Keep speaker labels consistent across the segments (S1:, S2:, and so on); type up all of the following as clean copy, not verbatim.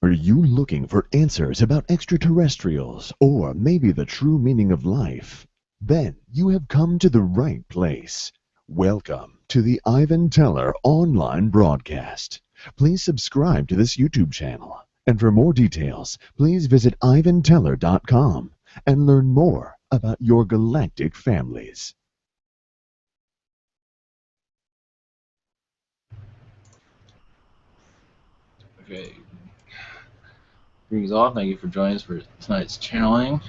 S1: Are you looking for answers about extraterrestrials or maybe the true meaning of life? Then you have come to the right place. Welcome to the Ivan Teller online broadcast. Please subscribe to this YouTube channel. And for more details, please visit ivanteller.com and learn more about your galactic families.
S2: Okay. Greetings all. Thank you for joining us for tonight's channeling.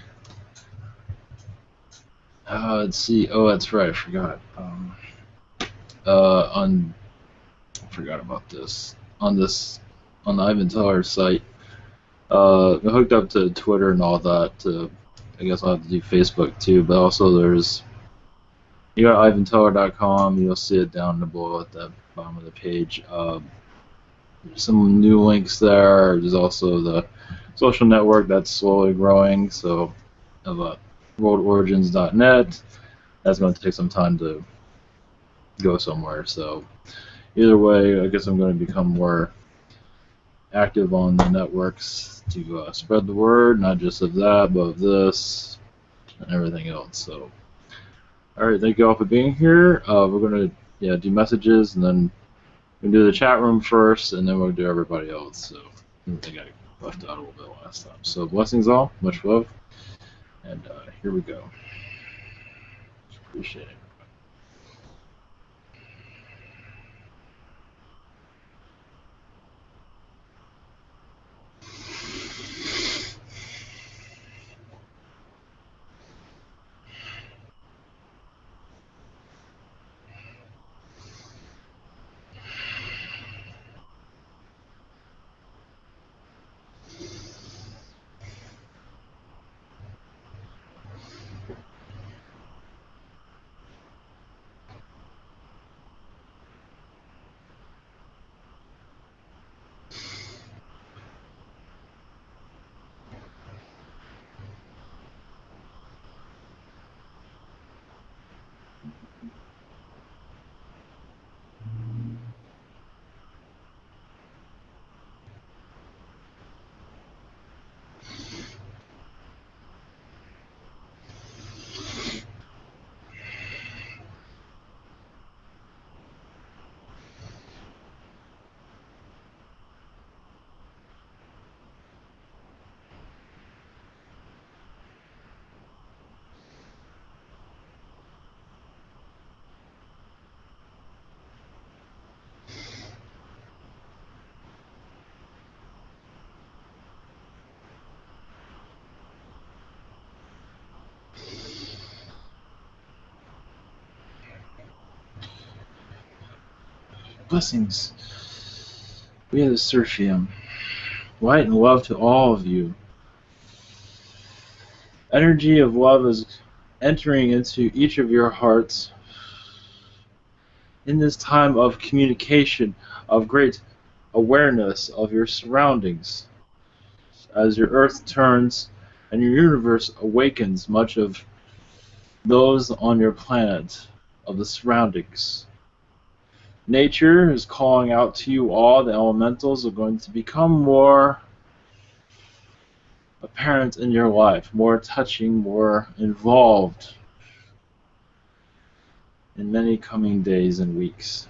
S2: Let's see. Oh, that's right. I forgot. I forgot about this. On the Ivan Teller site, I'm hooked up to Twitter and all that. I guess I'll have to do Facebook too. But also, you got ivanteller.com. You'll see it down below at the bottom of the page. There's some new links there. There's also the social network that's slowly growing. So, worldorigins.net. That's going to take some time to go somewhere. So, either way, I guess I'm going to become more active on the networks to spread the word, not just of that, but of this and everything else. So, all right, thank you all for being here. We're going to do messages, and then we'll do the chat room first, and then we'll do everybody else. So, I think I left out a little bit last time. So, blessings all, much love, and here we go. Appreciate it. Blessings. We are the Seraphim. Light and love to all of you. Energy of love is entering into each of your hearts in this time of communication, of great awareness of your surroundings. As your earth turns and your universe awakens, much of those on your planet, of the surroundings. Nature is calling out to you all. The elementals are going to become more apparent in your life, more touching, more involved in many coming days and weeks.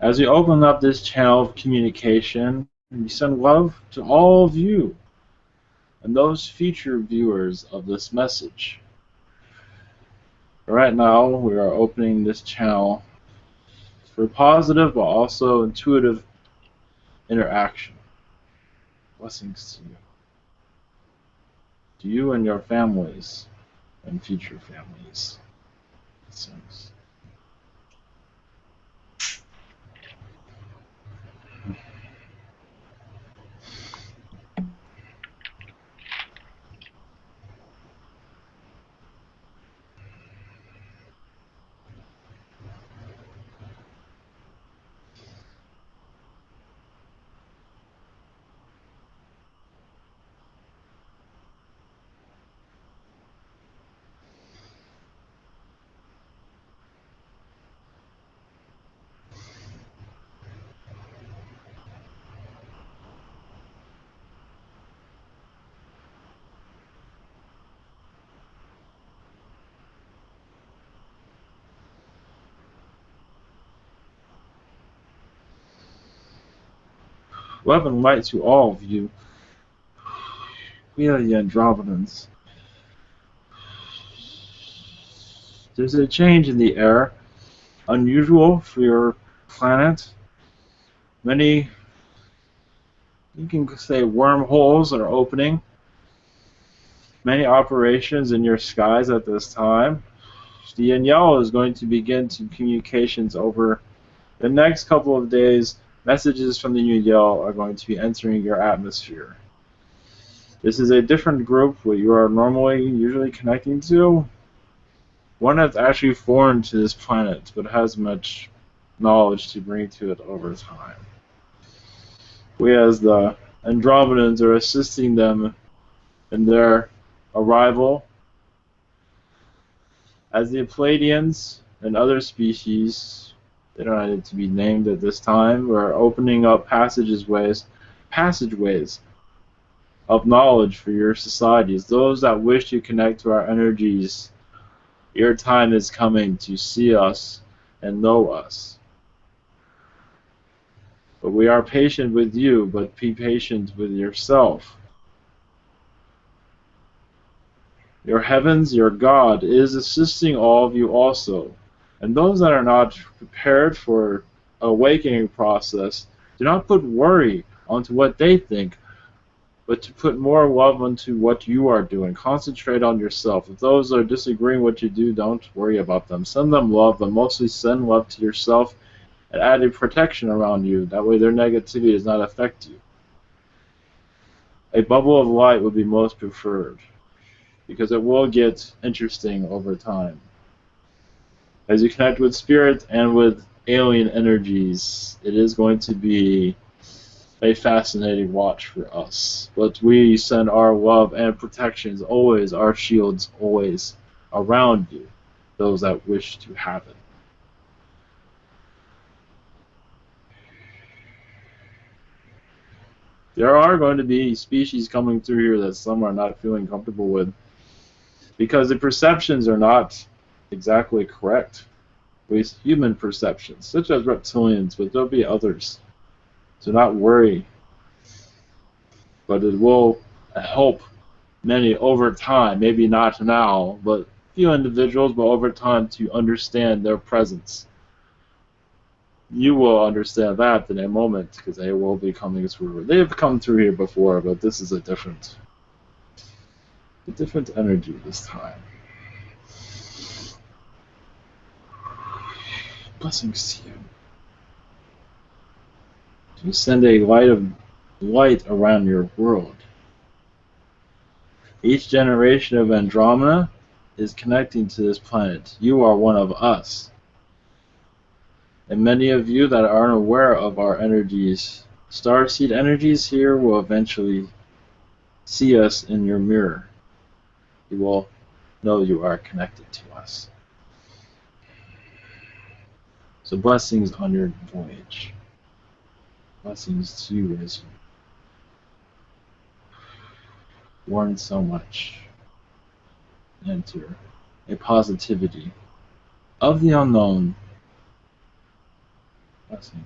S2: As we open up this channel of communication, we send love to all of you and those future viewers of this message. Right now, we are opening this channel for positive but also intuitive interaction. Blessings to you and your families and future families. Blessings. Love and light to all of you. We are the Andromedans. There's a change in the air, unusual for your planet. Many, you can say, wormholes are opening. Many operations in your skies at this time. The Yahyel is going to begin to communications over the next couple of days. Messages from the Yahyel are going to be entering your atmosphere. This is a different group what you are usually connecting to. One that's actually foreign to this planet, but has much knowledge to bring to it over time. We as the Andromedans are assisting them in their arrival. As the Palladians and other species, they don't need to be named at this time, we're opening up passageways of knowledge for your societies. Those that wish to connect to our energies, your time is coming to see us and know us. But we are patient with you, but be patient with yourself. Your heavens, your God, is assisting all of you also. And those that are not prepared for awakening process, do not put worry onto what they think, but to put more love onto what you are doing. Concentrate on yourself. If those are disagreeing what you do, don't worry about them. Send them love, but mostly send love to yourself and added protection around you. That way their negativity does not affect you. A bubble of light would be most preferred, because it will get interesting over time. As you connect with spirit and with alien energies, it is going to be a fascinating watch for us. But we send our love and protections always, our shields always around you, those that wish to have it. There are going to be species coming through here that some are not feeling comfortable with, because the perceptions are not exactly correct with human perceptions, such as reptilians, but there'll be others. So not worry, but it will help many over time, maybe not now, but few individuals, but over time to understand their presence. You will understand that in a moment, because they will be coming through. They have come through here before, but this is a different energy this time. Blessings to you. You send a light of light around your world. Each generation of Andromeda is connecting to this planet. You are one of us. And many of you that aren't aware of our energies, starseed energies here, will eventually see us in your mirror. You will know you are connected to us. So blessings on your voyage. Blessings to you as you learn so much. Enter a positivity of the unknown. Blessings.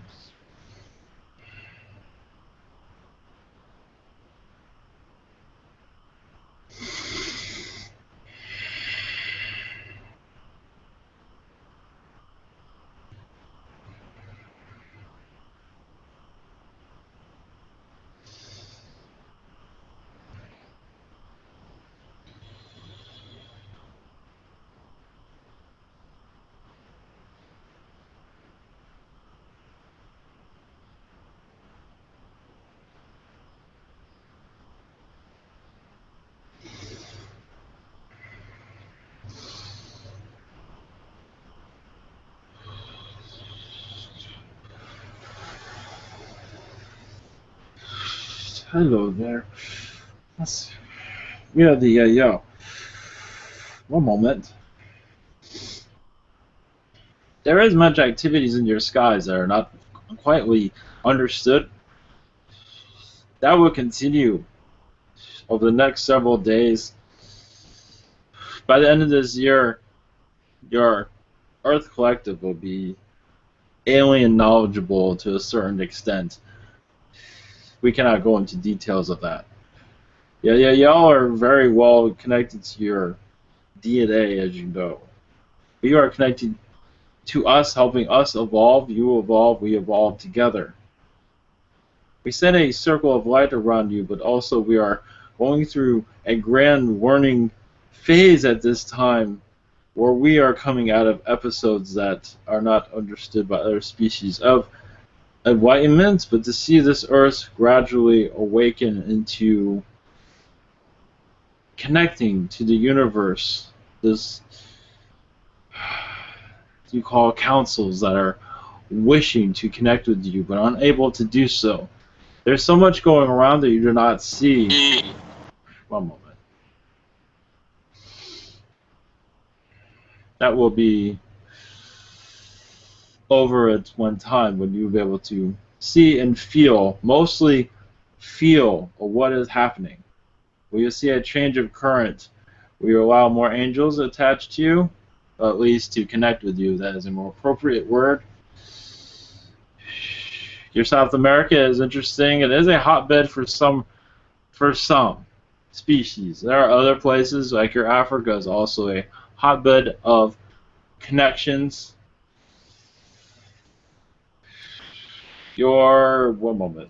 S2: Hello there. We are the Yahyel. One moment. There is much activities in your skies that are not quietly understood. That will continue over the next several days. By the end of this year, your Earth Collective will be alien knowledgeable to a certain extent. we cannot go into details of that. Yeah, y'all are very well connected to your DNA, as you know. You are connected to us, helping us evolve. You evolve, we evolve together. We set a circle of light around you, but also we are going through a grand warning phase at this time where we are coming out of episodes that are not understood by other species of enlightenment, but to see this earth gradually awaken into connecting to the universe, this you call councils that are wishing to connect with you but unable to do so. There's so much going around that you do not see. One moment. That will be over at one time when you'll be able to see and feel, mostly feel what is happening. Will you see a change of current? Will you allow more angels attached to you? Or at least to connect with you. That is a more appropriate word. Your South America is interesting. It is a hotbed for some species. There are other places, like your Africa is also a hotbed of connections. One moment.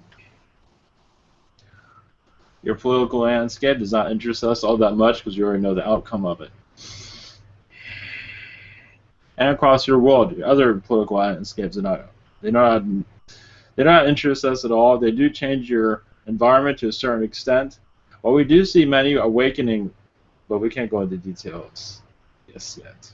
S2: Your political landscape does not interest us all that much because you already know the outcome of it. And across your world, your other political landscapes they don't interest us at all. They do change your environment to a certain extent. Well, we do see many awakening, but we can't go into details yet.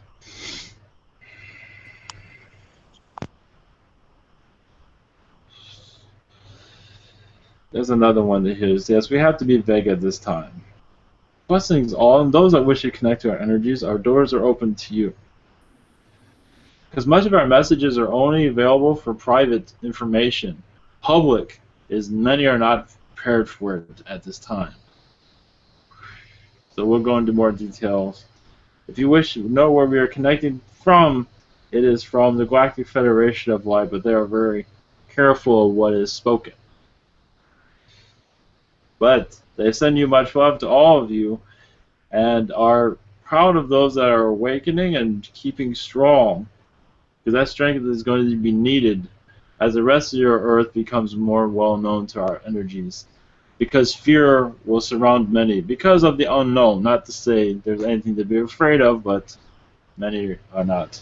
S2: There's another one that hears, yes, we have to be vague at this time. Blessings all, and those that wish to connect to our energies, our doors are open to you. Because much of our messages are only available for private information. Public is many are not prepared for it at this time. So we'll go into more details. If you wish to know where we are connecting from, it is from the Galactic Federation of Light, but they are very careful of what is spoken. But they send you much love to all of you and are proud of those that are awakening and keeping strong, because that strength is going to be needed as the rest of your earth becomes more well known to our energies. Because fear will surround many because of the unknown. Not to say there's anything to be afraid of, but many are not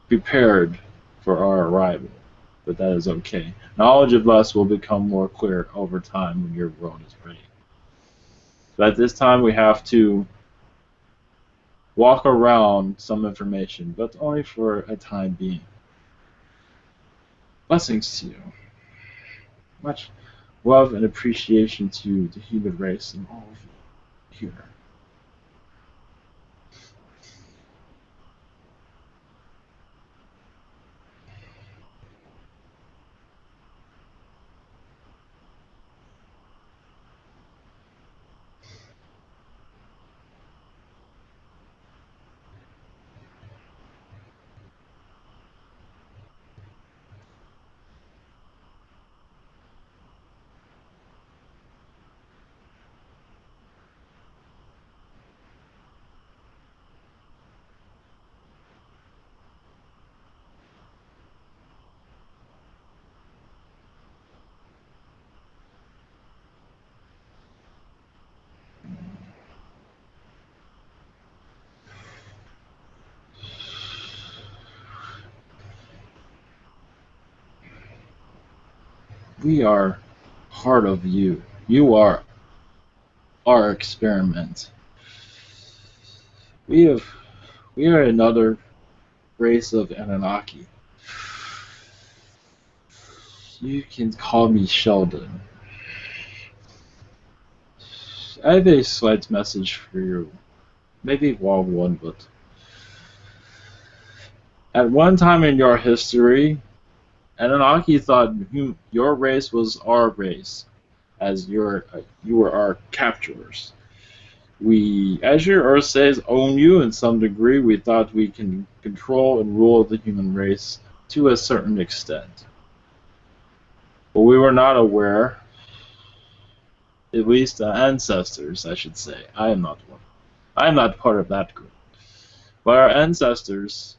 S2: prepared for our arrival. But that is okay. Knowledge of us will become more clear over time when your world is ready. But at this time we have to walk around some information, but only for a time being. Blessings to you. Much love and appreciation to the human race and all of you here. We are part of you. You are our experiment. We are another race of Annunaki. You can call me Sheldon. I have a slight message for you. Maybe long one, but at one time in your history, Annunaki thought your race was our race, as you were our capturers. We, as your Earth says, own you in some degree. We thought we can control and rule the human race to a certain extent. But we were not aware At least ancestors, I should say. I am not one. I am not part of that group. But our ancestors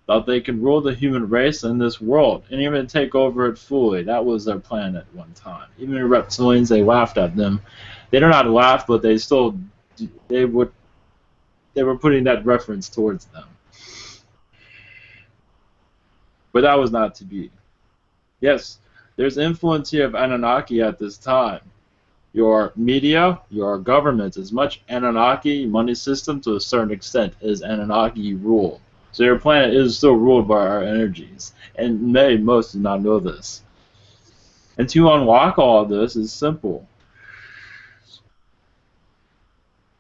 S2: thought they could rule the human race and this world, and even take over it fully. That was their plan at one time. Even the reptilians, they laughed at them. They did not laugh, but they still they would they were putting that reference towards them. But that was not to be. Yes, there's influence here of Annunaki at this time. Your media, your government, as much Anunnaki money system to a certain extent is Anunnaki rule. So your planet is still ruled by our energies, and most do not know this. And to unlock all of this is simple.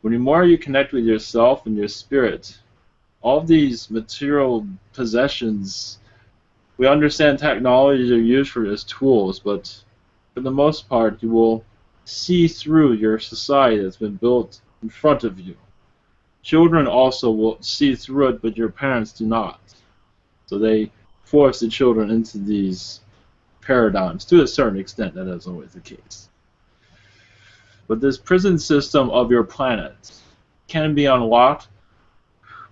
S2: When the more you connect with yourself and your spirit, all these material possessions, we understand technologies are used for as tools, but for the most part, you will see through your society that's been built in front of you. Children also will see through it, but your parents do not. So they force the children into these paradigms. To a certain extent, that is always the case. But this prison system of your planet can be unlocked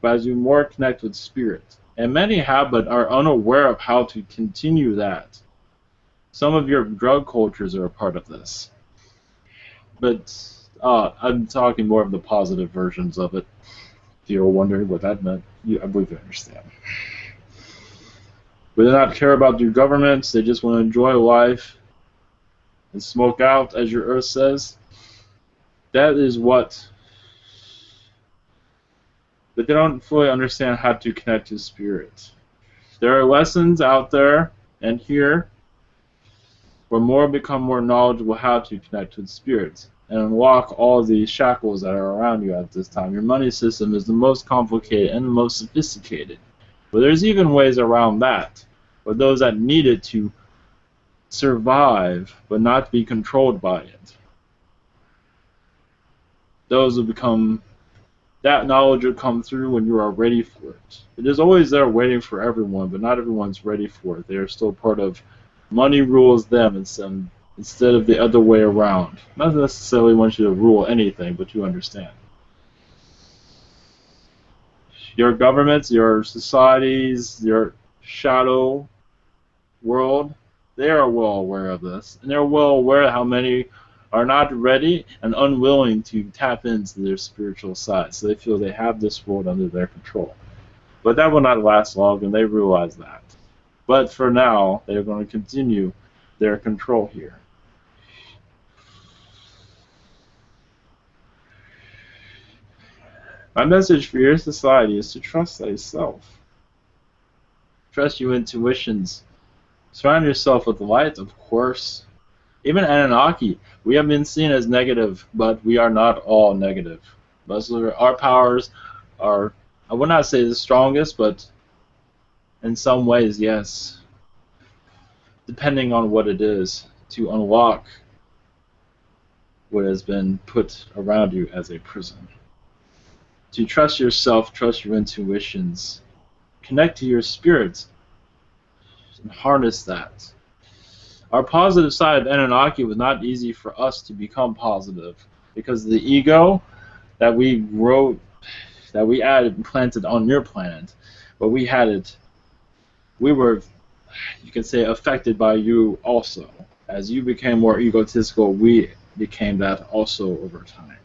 S2: as you more connect with spirit. And many have, but are unaware of how to continue that. Some of your drug cultures are a part of this. But I'm talking more of the positive versions of it. If you're wondering what that meant, I believe you understand. But they not care about your governments, they just want to enjoy life and smoke out, as your Earth says. That is what. But they don't fully understand how to connect to spirit. There are lessons out there and here where more become more knowledgeable how to connect with spirits and unlock all the shackles that are around you at this time. Your money system is the most complicated and the most sophisticated. But there's even ways around that, for those that need it to survive but not be controlled by it. Those will become, that knowledge will come through when you are ready for it. It is always there waiting for everyone, but not everyone's ready for it. They are still part of money rules them instead of the other way around. Not necessarily want you to rule anything, but you understand. Your governments, your societies, your shadow world, they are well aware of this. And they're well aware of how many are not ready and unwilling to tap into their spiritual side. So they feel they have this world under their control. But that will not last long, and they realize that. But for now, they are going to continue their control here. My message for your society is to trust thyself. Trust your intuitions. Surround yourself with light, of course. Even Annunaki, we have been seen as negative, but we are not all negative. Most of our powers are, I would not say the strongest, but in some ways, yes. Depending on what it is, to unlock what has been put around you as a prison. To trust yourself, trust your intuitions, connect to your spirits, and harness that. Our positive side of Annunaki was not easy for us to become positive because the ego that we wrote, that we added and planted on your planet, but we had it, we were, you can say, affected by you also. As you became more egotistical, we became that also over time.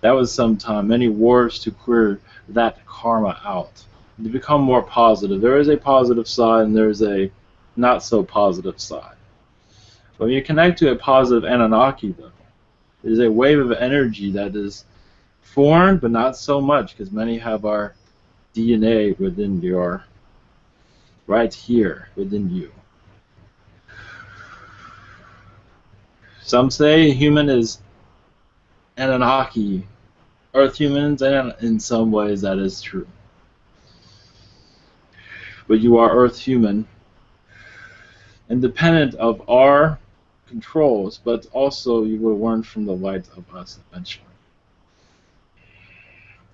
S2: That was some time, many wars to clear that karma out. To become more positive. There is a positive side and there is a not so positive side. But when you connect to a positive Annunaki, though, it is a wave of energy that is foreign, but not so much, because many have our DNA within your, right here, within you. Some say human is Annunaki, Earth humans, and in some ways that is true. But you are Earth human, independent of our controls, but also you will learn from the light of us eventually.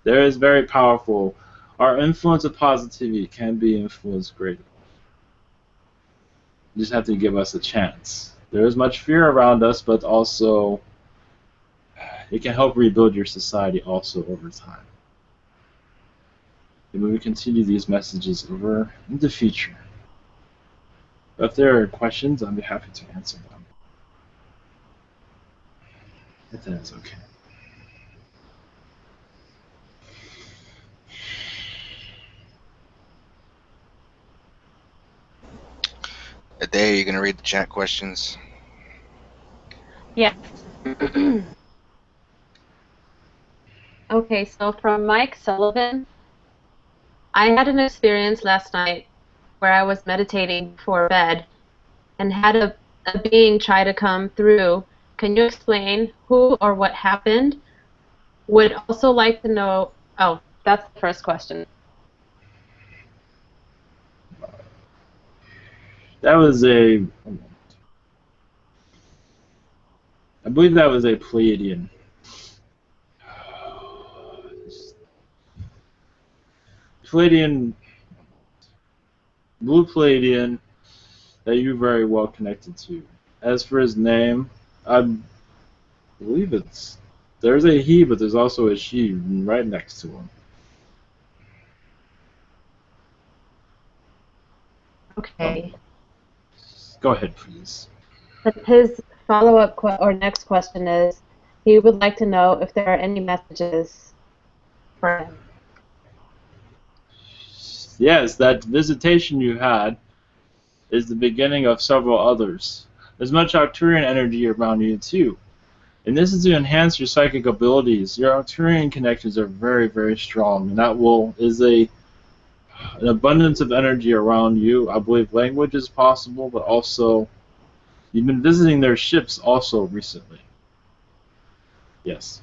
S2: There is very powerful. Our influence of positivity can be influenced greatly. You just have to give us a chance. There is much fear around us, but also it can help rebuild your society also over time. And we will continue these messages over in the future. If there are questions, I'd be happy to answer them. If that is okay.
S3: Ade, you gonna read the chat questions?
S4: Yeah. Okay, so from Mike Sullivan, I had an experience last night where I was meditating before bed and had a being try to come through. Can you explain who or what happened? Would also like to know. Oh, that's the first question.
S2: That was a. I believe that was a Pleiadian. Pleiadian. Blue Pleiadian that you're very well connected to. As for his name, I believe it's. There's a he, but there's also a she right next to him.
S4: Okay.
S2: Go ahead, please.
S4: His follow-up or next question is, he would like to know if there are any messages for him.
S2: Yes, that visitation you had is the beginning of several others. There's much Arcturian energy around you too. And this is to enhance your psychic abilities. Your Arcturian connections are very, very strong, and that is an abundance of energy around you. I believe language is possible, but also you've been visiting their ships also recently. Yes.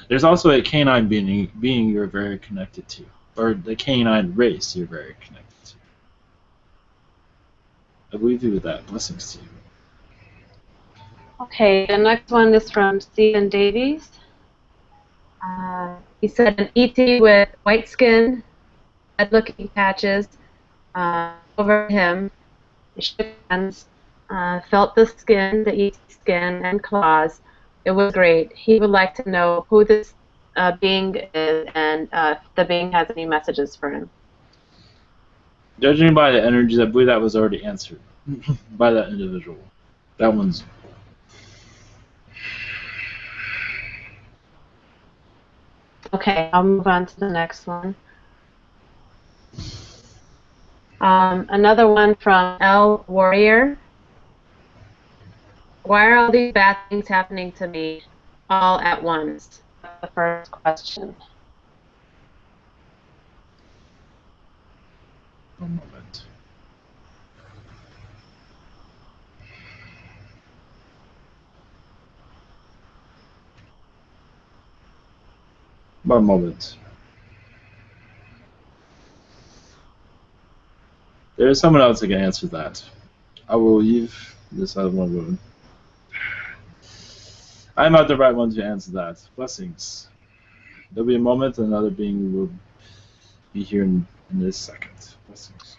S2: There's also a canine being you're very connected to, or the canine race you're very connected to. I believe you with that. Blessings to you.
S4: Okay, the next one is from Stephen Davies. He said an ET with white skin, red-looking patches over him, shook hands, felt the skin, the ET skin, and claws. It was great. He would like to know who this being is and if the being has any messages for him.
S2: Judging by the energies, I believe that was already answered by that individual. That one's.
S4: Okay, I'll move on to the next one. Another one from L Warrior. Why are all these bad things happening to me all at once? That's the first question.
S2: One moment. One moment. There is someone else that can answer that. I will leave this other one alone. I'm not the right one to answer that. Blessings. There'll be a moment, and another being will be here in this second. Blessings.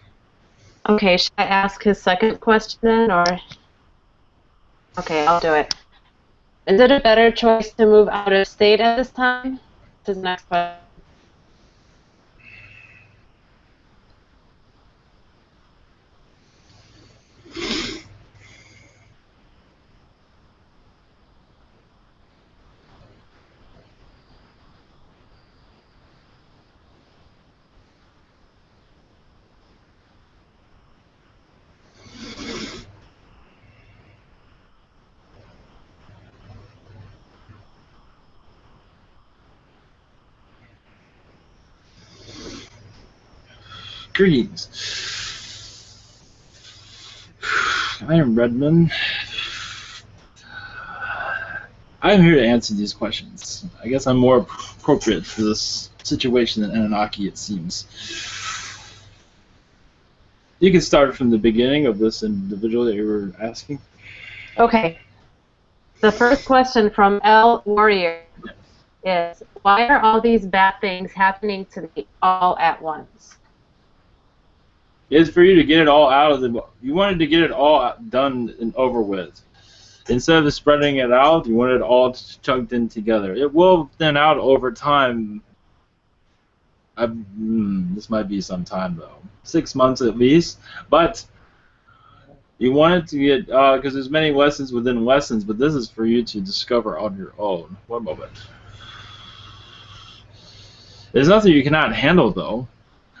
S4: Okay, should I ask his second question then, or? Okay, I'll do it. Is it a better choice to move out of state at this time? This is the next question.
S2: Greetings. I am Redmond. I am here to answer these questions. I guess I'm more appropriate for this situation than Annunaki, it seems. You can start from the beginning of this individual that you were asking.
S4: Okay. The first question from L Warrior is, why are all these bad things happening to me all at once?
S2: It's for you to get it all out of the. You wanted to get it all done and over with. instead of spreading it out, you want it all chugged in together. It will thin out over time. This might be some time though, 6 months at least. But you want it to get because there's many lessons within lessons, but this is for you to discover on your own. One moment. There's nothing you cannot handle though.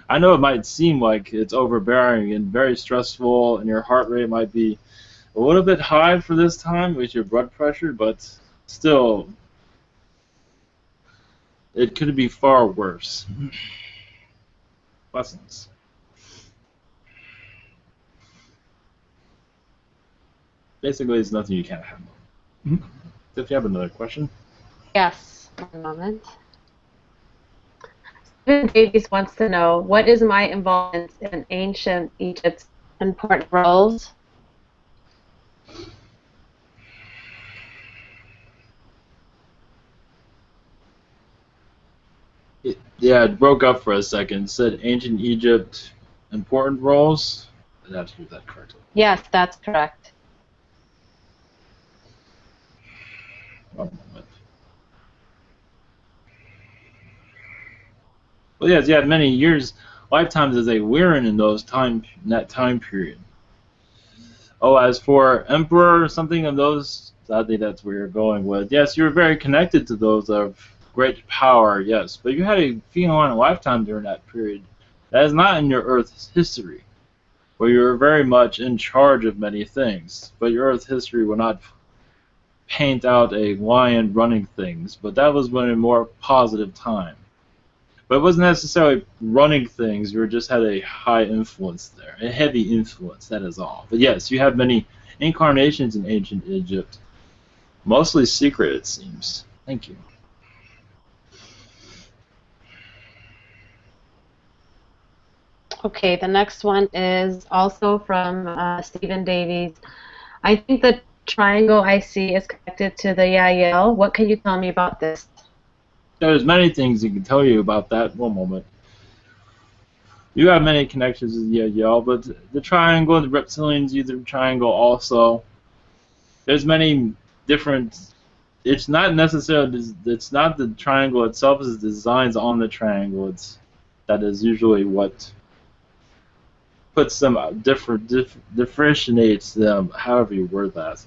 S2: I know it might seem like it's overbearing and very stressful, and your heart rate might be a little bit high for this time with your blood pressure, but still, it could be far worse. Lessons. Basically, it's nothing you can't handle. If you have another question.
S4: Yes. One moment. Stephen Davies wants to know, what is my involvement in ancient Egypt's important roles?
S2: Yeah, it broke up for a second. It said ancient Egypt, important roles. I have to do that correctly.
S4: Yes, that's correct.
S2: One moment. Well, yes, you had many years, lifetimes as a Lyran in that time period. Oh, as for Emperor or something of those, I think that's where you're going with. Yes, you were very connected to those of great power, yes, but you had a Phenom lifetime during that period. That is not in your Earth's history, where you were very much in charge of many things. But your Earth history will not paint out a lion running things, but that was when a more positive time. But it wasn't necessarily running things, you just had a high influence there, a heavy influence, that is all. But yes, you have many incarnations in ancient Egypt, mostly secret it seems. Thank you.
S4: Okay, the next one is also from Stephen Davies. I think the triangle I see is connected to the Yahyel. What can you tell me about this?
S2: There's many things you can tell you about that. One moment. You have many connections with Yahyel, but the triangle, the reptilians use the triangle also. There's many different. It's not necessarily. It's not the triangle itself. It's the designs on the triangle. That is usually what puts them differentiates them. However you word that,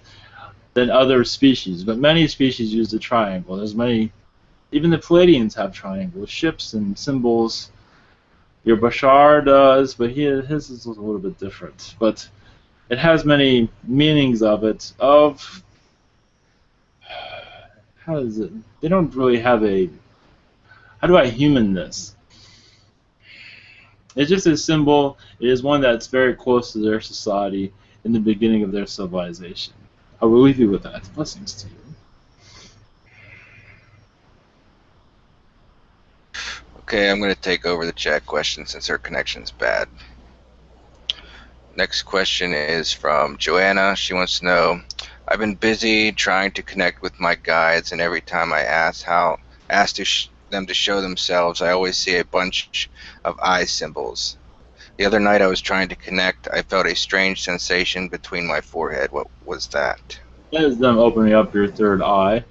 S2: than other species. But many species use the triangle. There's many. Even the Palladians have triangles, ships and symbols. Your Bashar does, but his is a little bit different. But it has many meanings of it. How is it? They don't really have a. How do I human this? It's just a symbol. It is one that's very close to their society in the beginning of their civilization. I will leave you with that. Blessings to you.
S3: Okay, I'm going to take over the chat question since our connection's bad. Next question is from Joanna. She wants to know, I've been busy trying to connect with my guides, and every time I ask them to show themselves, I always see a bunch of eye symbols. The other night I was trying to connect. I felt a strange sensation between my forehead. What was that?
S2: That is them opening up your third eye.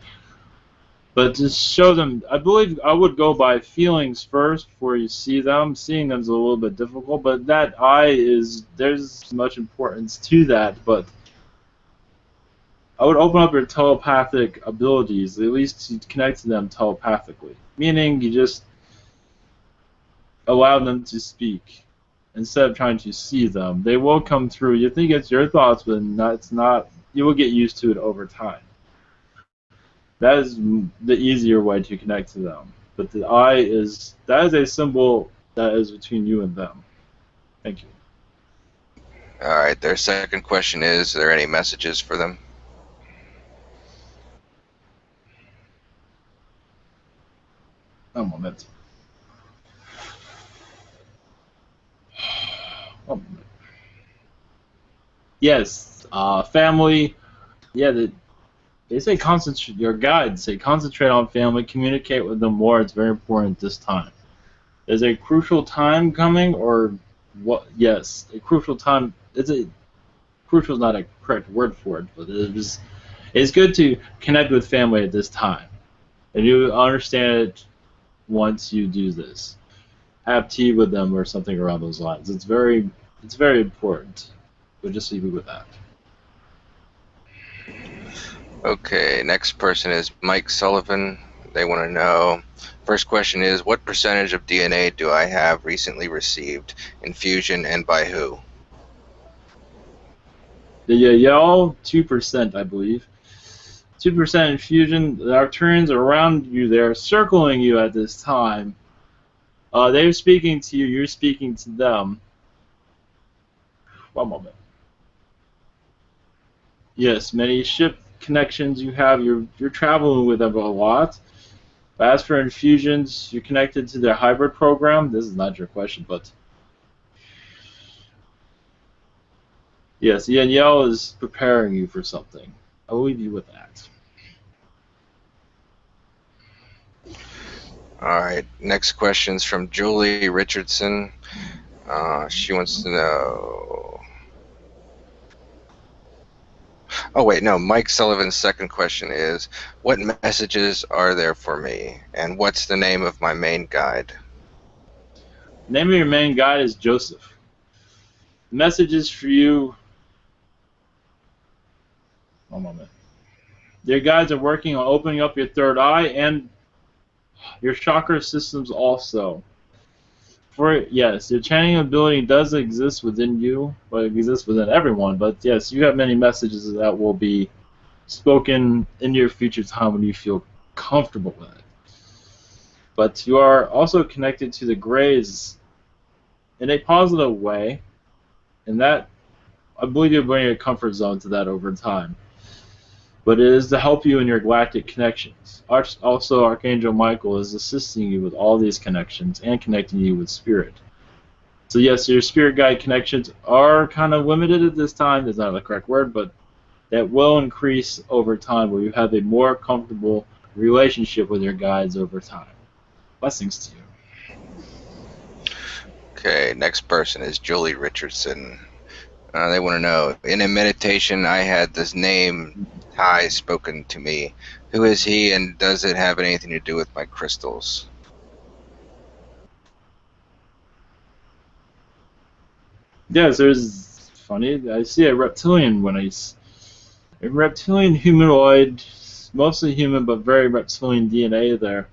S2: But to show them, I believe I would go by feelings first before you see them. Seeing them is a little bit difficult, but that eye there's much importance to that. But I would open up your telepathic abilities, at least to connect to them telepathically. Meaning you just allow them to speak instead of trying to see them. They will come through. You think it's your thoughts, but it's not. You will get used to it over time. That is the easier way to connect to them. But the eye that is a symbol that is between you and them. Thank you.
S3: Alright, their second question is, are there any messages for them?
S2: One moment. One moment. Yes, family. Yeah, they say concentrate. Your guides say concentrate on family, communicate with them more. It's very important this time. There's a crucial time coming, or what? Yes, a crucial time. Crucial is not a correct word for it, but it is It's good to connect with family at this time, and you understand it once you do this. Have tea with them or something around those lines. It's very important. But just leave it with that.
S3: Okay, next person is Mike Sullivan. They want to know, first question is, what percentage of DNA do I have recently received in fusion and by who?
S2: The Yahyel, 2%, I believe. 2% infusion. The Arcturians around you, they're circling you at this time. They're speaking to you, you're speaking to them. One moment. Yes, many ship connections you have, you're traveling with them a lot. But as for infusions, you're connected to their hybrid program. This is not your question, but yes, Yahyel is preparing you for something. I'll leave you with that.
S3: Alright, next question is from Julie Richardson. She wants to know... Oh wait, no, Mike Sullivan's second question is, what messages are there for me? And what's the name of my main guide?
S2: The name of your main guide is Joseph. The messages for you... One moment. Your guides are working on opening up your third eye and your chakra systems also. Yes, your channeling ability does exist within you, but it exists within everyone. But yes, you have many messages that will be spoken in your future time when you feel comfortable with it. But you are also connected to the Greys in a positive way, and that, I believe, you'll bring a comfort zone to that over time. But it is to help you in your galactic connections. Also, Archangel Michael is assisting you with all these connections and connecting you with Spirit. So yes, your Spirit Guide connections are kind of limited at this time. That's not the correct word, but that will increase over time where you have a more comfortable relationship with your guides over time. Blessings to you.
S3: Okay, next person is Julie Richardson. They want to know, in a meditation I had this name Ty spoken to me. Who is he, and does it have anything to do with my crystals?
S2: Yes, there's funny. I see a reptilian a reptilian humanoid, mostly human but very reptilian DNA there.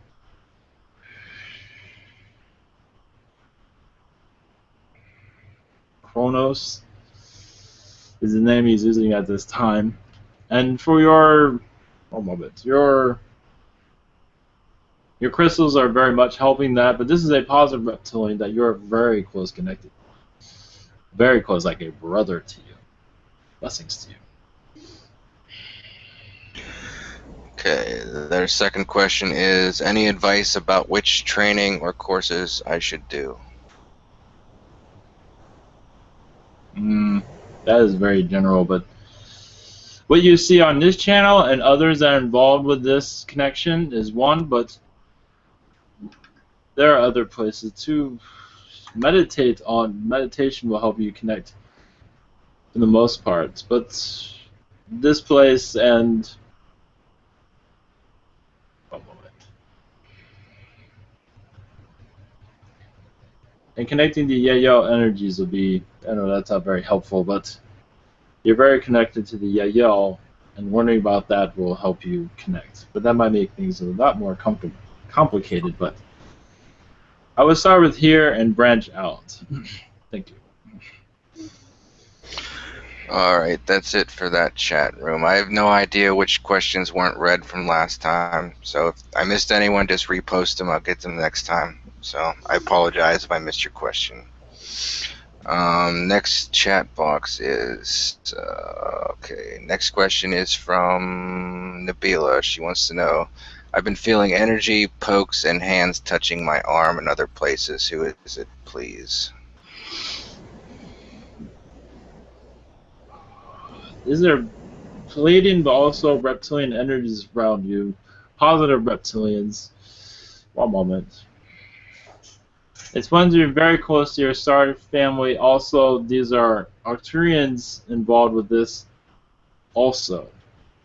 S2: Kronos is the name he's using at this time. And for your crystals are very much helping that, but this is a positive reptilian that you're very close connected. Very close, like a brother to you. Blessings to you.
S3: Okay, their second question is, any advice about which training or courses I should do?
S2: That is very general, but what you see on this channel and others that are involved with this connection is one, but there are other places to meditate on. Meditation will help you connect for the most part, but this place and one moment. And connecting the Yahyel energies will be, I know that's not very helpful, but you're very connected to the Yahyel, and wondering about that will help you connect. But that might make things a lot more complicated, but I will start with here and branch out. Thank you.
S3: Alright, that's it for that chat room. I have no idea which questions weren't read from last time, so if I missed anyone, just repost them. I'll get them next time. So I apologize if I missed your question. Next chat box is okay. Next question is from Nabila. She wants to know, I've been feeling energy, pokes, and hands touching my arm and other places. Who is it, please?
S2: These are Palladian, but also reptilian energies around you. Positive reptilians. One moment. It's ones you're very close to your star family. Also, these are Arcturians involved with this also.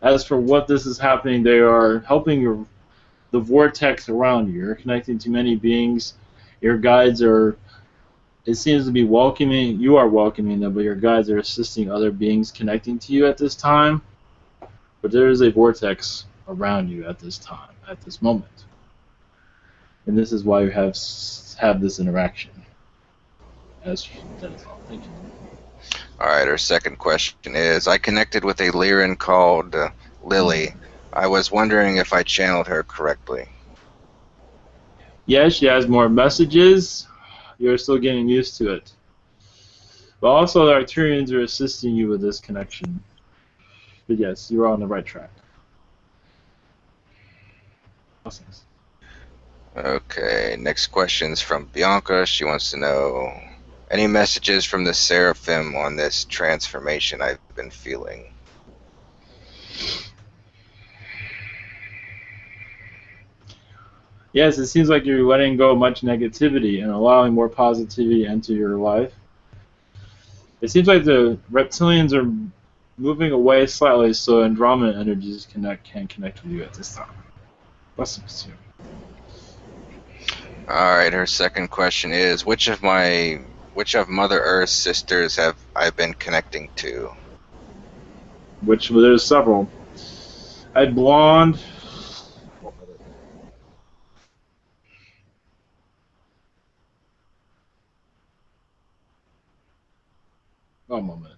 S2: As for what this is happening, they are helping the vortex around you. You're connecting to many beings. Your guides are, it seems to be welcoming, you are welcoming them, but your guides are assisting other beings connecting to you at this time. But there is a vortex around you at this time, at this moment. And this is why you have this interaction. That is all. Thank you.
S3: Alright, our second question is, I connected with a Lyran called Lily. I was wondering if I channeled her correctly.
S2: Yes, she has more messages. You're still getting used to it. But also the Arcturians are assisting you with this connection. But yes, you're on the right track. Awesome.
S3: Okay, next question's from Bianca. She wants to know, any messages from the Seraphim on this transformation I've been feeling?
S2: Yes, it seems like you're letting go of much negativity and allowing more positivity into your life. It seems like the reptilians are moving away slightly, so Andromeda energies can connect with you at this time. Blessings to you.
S3: Alright, her second question is, which of Mother Earth's sisters have I been connecting to?
S2: Which there's several. I had blonde. Oh, a moment.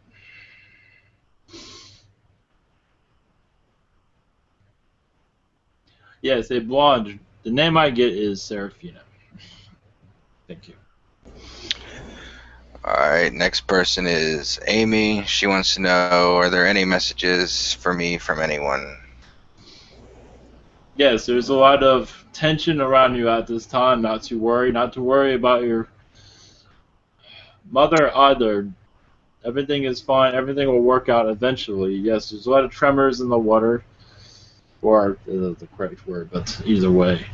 S2: Yes, a blonde. The name I get is Seraphina. Thank you.
S3: Alright, next person is Amy. She wants to know, are there any messages for me from anyone?
S2: Yes, there's a lot of tension around you at this time. Not to worry about your mother either. Everything is fine. Everything will work out eventually. Yes, there's a lot of tremors in the water, or the correct word, but either way.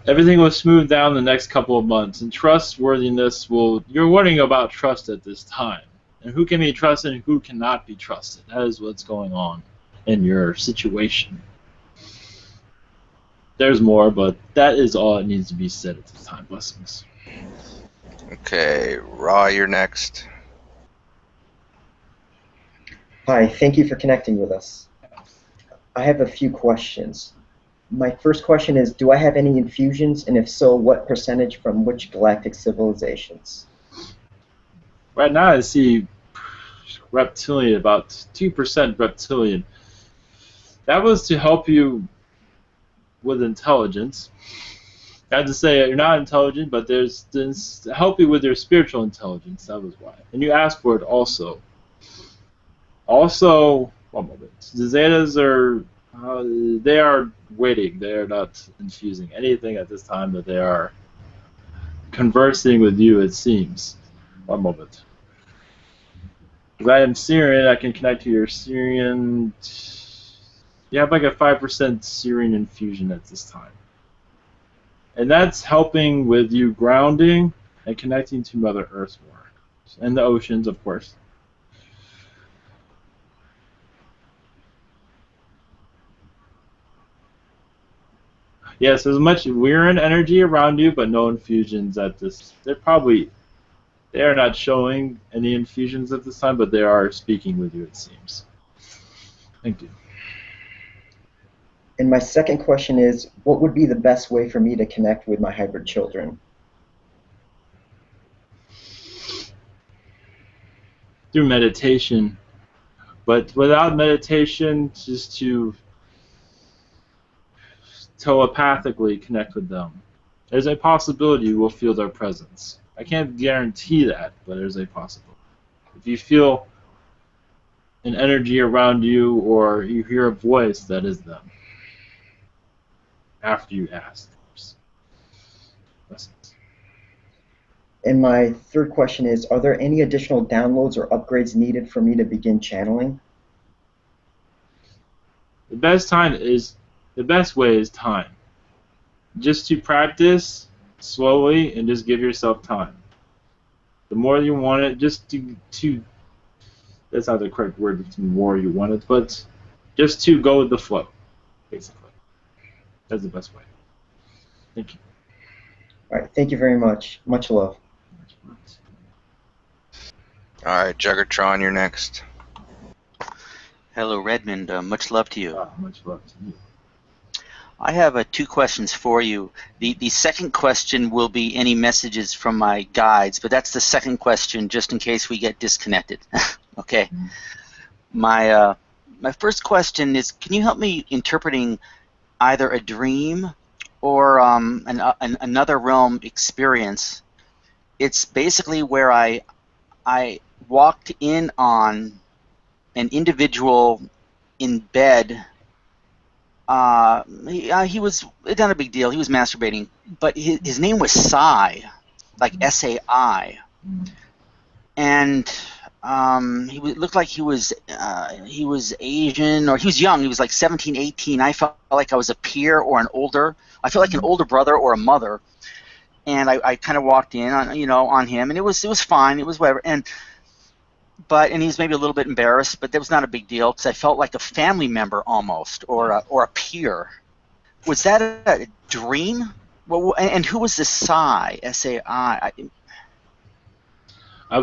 S2: Everything will smooth down the next couple of months, and trustworthiness will... You're worrying about trust at this time. And who can be trusted and who cannot be trusted. That is what's going on in your situation. There's more, but that is all that needs to be said at this time. Blessings.
S3: Okay, Ra, you're next.
S5: Hi, thank you for connecting with us. I have a few questions. My first question is, do I have any infusions, and if so, what percentage from which galactic civilizations?
S2: Right now I see reptilian, about 2% reptilian. That was to help you with intelligence. I have to say you're not intelligent, but there's to help you with your spiritual intelligence. That was why. And you asked for it also. Also, one moment. The Zetas are they are waiting. They are not infusing anything at this time, but they are conversing with you, it seems. One moment. Because I am Sirian, I can connect to your Sirian. You have like a 5% Sirian infusion at this time. And that's helping with you grounding and connecting to Mother Earth more. And the oceans, of course. Yes, there's much Lyran energy around you, but no infusions at this. They are not showing any infusions at this time, but they are speaking with you, it seems. Thank you.
S5: And my second question is, what would be the best way for me to connect with my hybrid children?
S2: Through meditation. But without meditation, just to telepathically connect with them. There's a possibility you will feel their presence. I can't guarantee that, but there's a possibility. If you feel an energy around you or you hear a voice, that is them. After you ask.
S5: And my third question is, are there any additional downloads or upgrades needed for me to begin channeling?
S2: The best way is time. Just to practice slowly and just give yourself time. The more you want it, just to that's not the correct word, the more you want it, but just to go with the flow, basically. That's the best way. Thank you.
S5: All right, thank you very much. Much love.
S3: All right, Juggertron, you're next.
S6: Hello, Redmond. Much love to you.
S2: Much love to you.
S6: I have 2 questions for you. The second question will be any messages from my guides, but that's the second question just in case we get disconnected. Okay. My first question is, can you help me interpreting either a dream or another realm experience? It's basically where I walked in on an individual in bed. He was not a big deal. He was masturbating, but his name was Sai, like S-A-I, and he looked like he was Asian, or he was young. He was like 17, 18. I felt like I was a peer or I felt like an older brother or a mother, and I kind of walked in on him, and it was fine. It was whatever, and he was maybe a little bit embarrassed, but that was not a big deal because I felt like a family member almost, or a peer. Was that a dream? Well, and who was this Sai, S-A-I?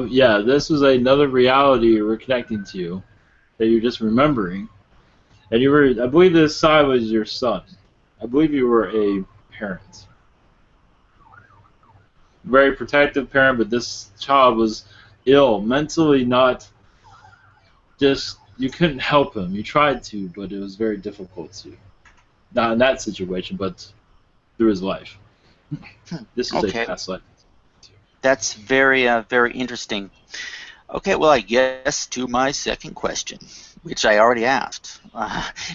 S2: Yeah, this was another reality we're connecting to that you're just remembering. And I believe this Sai was your son. I believe you were a parent. Very protective parent, but this child was ill, mentally not just, you couldn't help him. You tried to, but it was very difficult to. Not in that situation, but through his life. This is
S6: Okay.
S2: a past life.
S6: That's very, very interesting. Okay, well, I guess to my second question, which I already asked.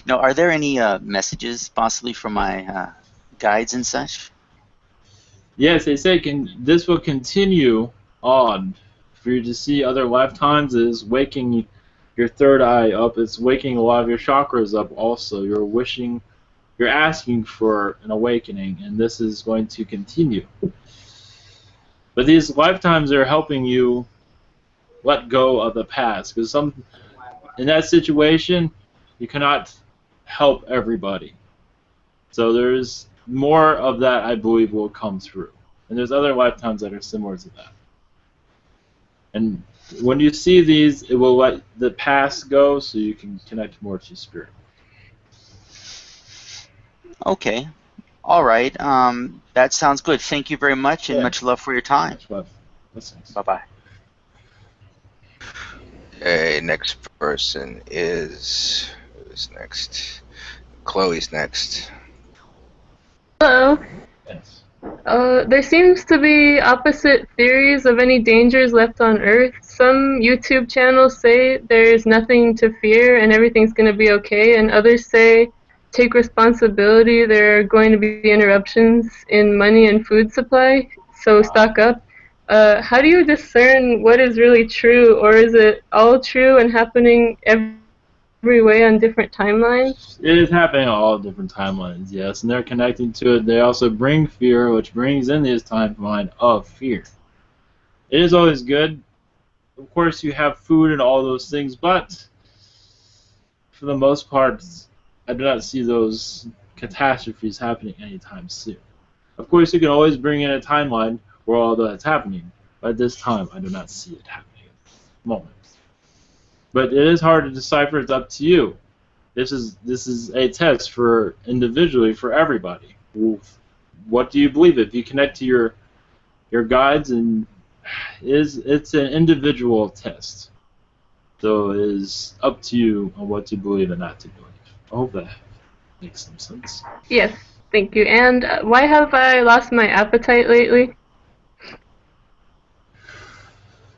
S6: Now, are there any messages possibly from my guides and such?
S2: Yes, they say this will continue on. For you to see other lifetimes is waking your third eye up. It's waking a lot of your chakras up also. You're asking for an awakening, and this is going to continue. But these lifetimes are helping you let go of the past, because in that situation, you cannot help everybody. So there's more of that, I believe, will come through. And there's other lifetimes that are similar to that. And when you see these, it will let the past go so you can connect more to spirit.
S6: Okay. All right. That sounds good. Thank you very much, and much love for your time.
S2: Much love. Blessings.
S6: Bye-bye.
S3: Okay, next person who's next? Chloe's next.
S7: Hello.
S2: Yes.
S7: There seems to be opposite theories of any dangers left on Earth. Some YouTube channels say there's nothing to fear and everything's going to be okay, and others say take responsibility, there are going to be interruptions in money and food supply, so stock up. How do you discern what is really true, or is it all true and happening every way on different timelines?
S2: It is happening on all different timelines, yes, and they're connecting to it. They also bring fear, which brings in this timeline of fear. It is always good. Of course, you have food and all those things, but for the most part, I do not see those catastrophes happening anytime soon. Of course, you can always bring in a timeline where all that's happening, but at this time, I do not see it happening at this moment. But it is hard to decipher. It's up to you. This is a test for individually for everybody. What do you believe? If you connect to your guides, and it's an individual test. So it is up to you on what to believe and not to believe. I hope that makes some sense.
S7: Yes, thank you. And why have I lost my appetite lately?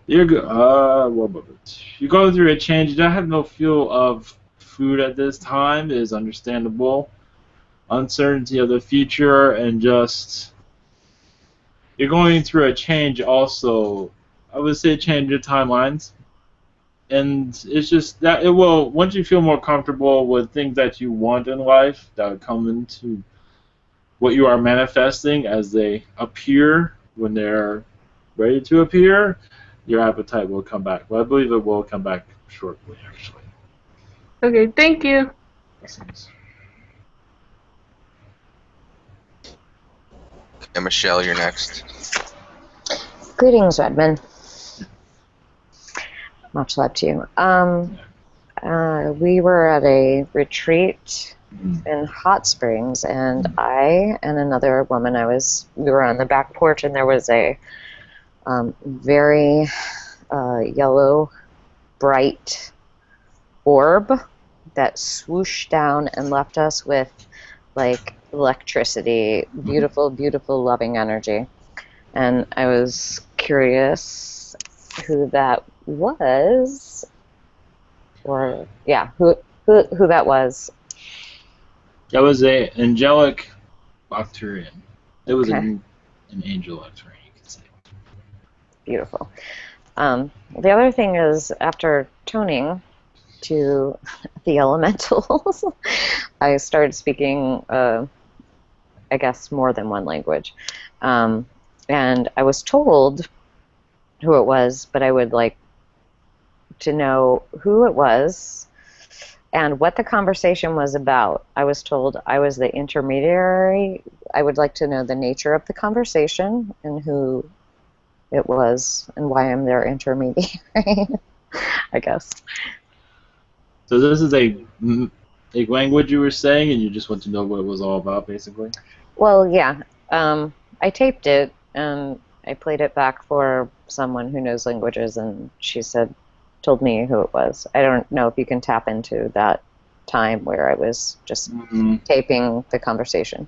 S2: You're going through a change. You don't have no feel of food at this time. It is understandable. Uncertainty of the future, and just you're going through a change also. I would say change of timelines. And it's just that it will, once you feel more comfortable with things that you want in life, that will come into what you are manifesting as they appear. When they're ready to appear, your appetite will come back. Well, I believe it will come back shortly, actually.
S7: Okay, thank you.
S2: Blessings.
S3: Okay, Michelle, you're next.
S8: Greetings, Redmond. Much love to you. We were at a retreat in Hot Springs, and I and another woman, we were on the back porch, and there was a very yellow, bright orb that swooshed down and left us with like electricity, beautiful, beautiful, loving energy. And I was curious who that was, or yeah, who that was.
S2: That was a angelic Octurian. It was
S8: Okay.
S2: an angel Octurian, you could say.
S8: Beautiful. The other thing is, after toning to the elementals, I started speaking, I guess, more than one language. And I was told who it was, but I would like to know who it was and what the conversation was about. I was told I was the intermediary. I would like to know the nature of the conversation and who it was and why I'm their intermediary, I guess.
S2: So this is a language you were saying, and you just want to know what it was all about, basically?
S8: Well, yeah. I taped it, and I played it back for someone who knows languages, and she told me who it was. I don't know if you can tap into that time where I was just taping the conversation.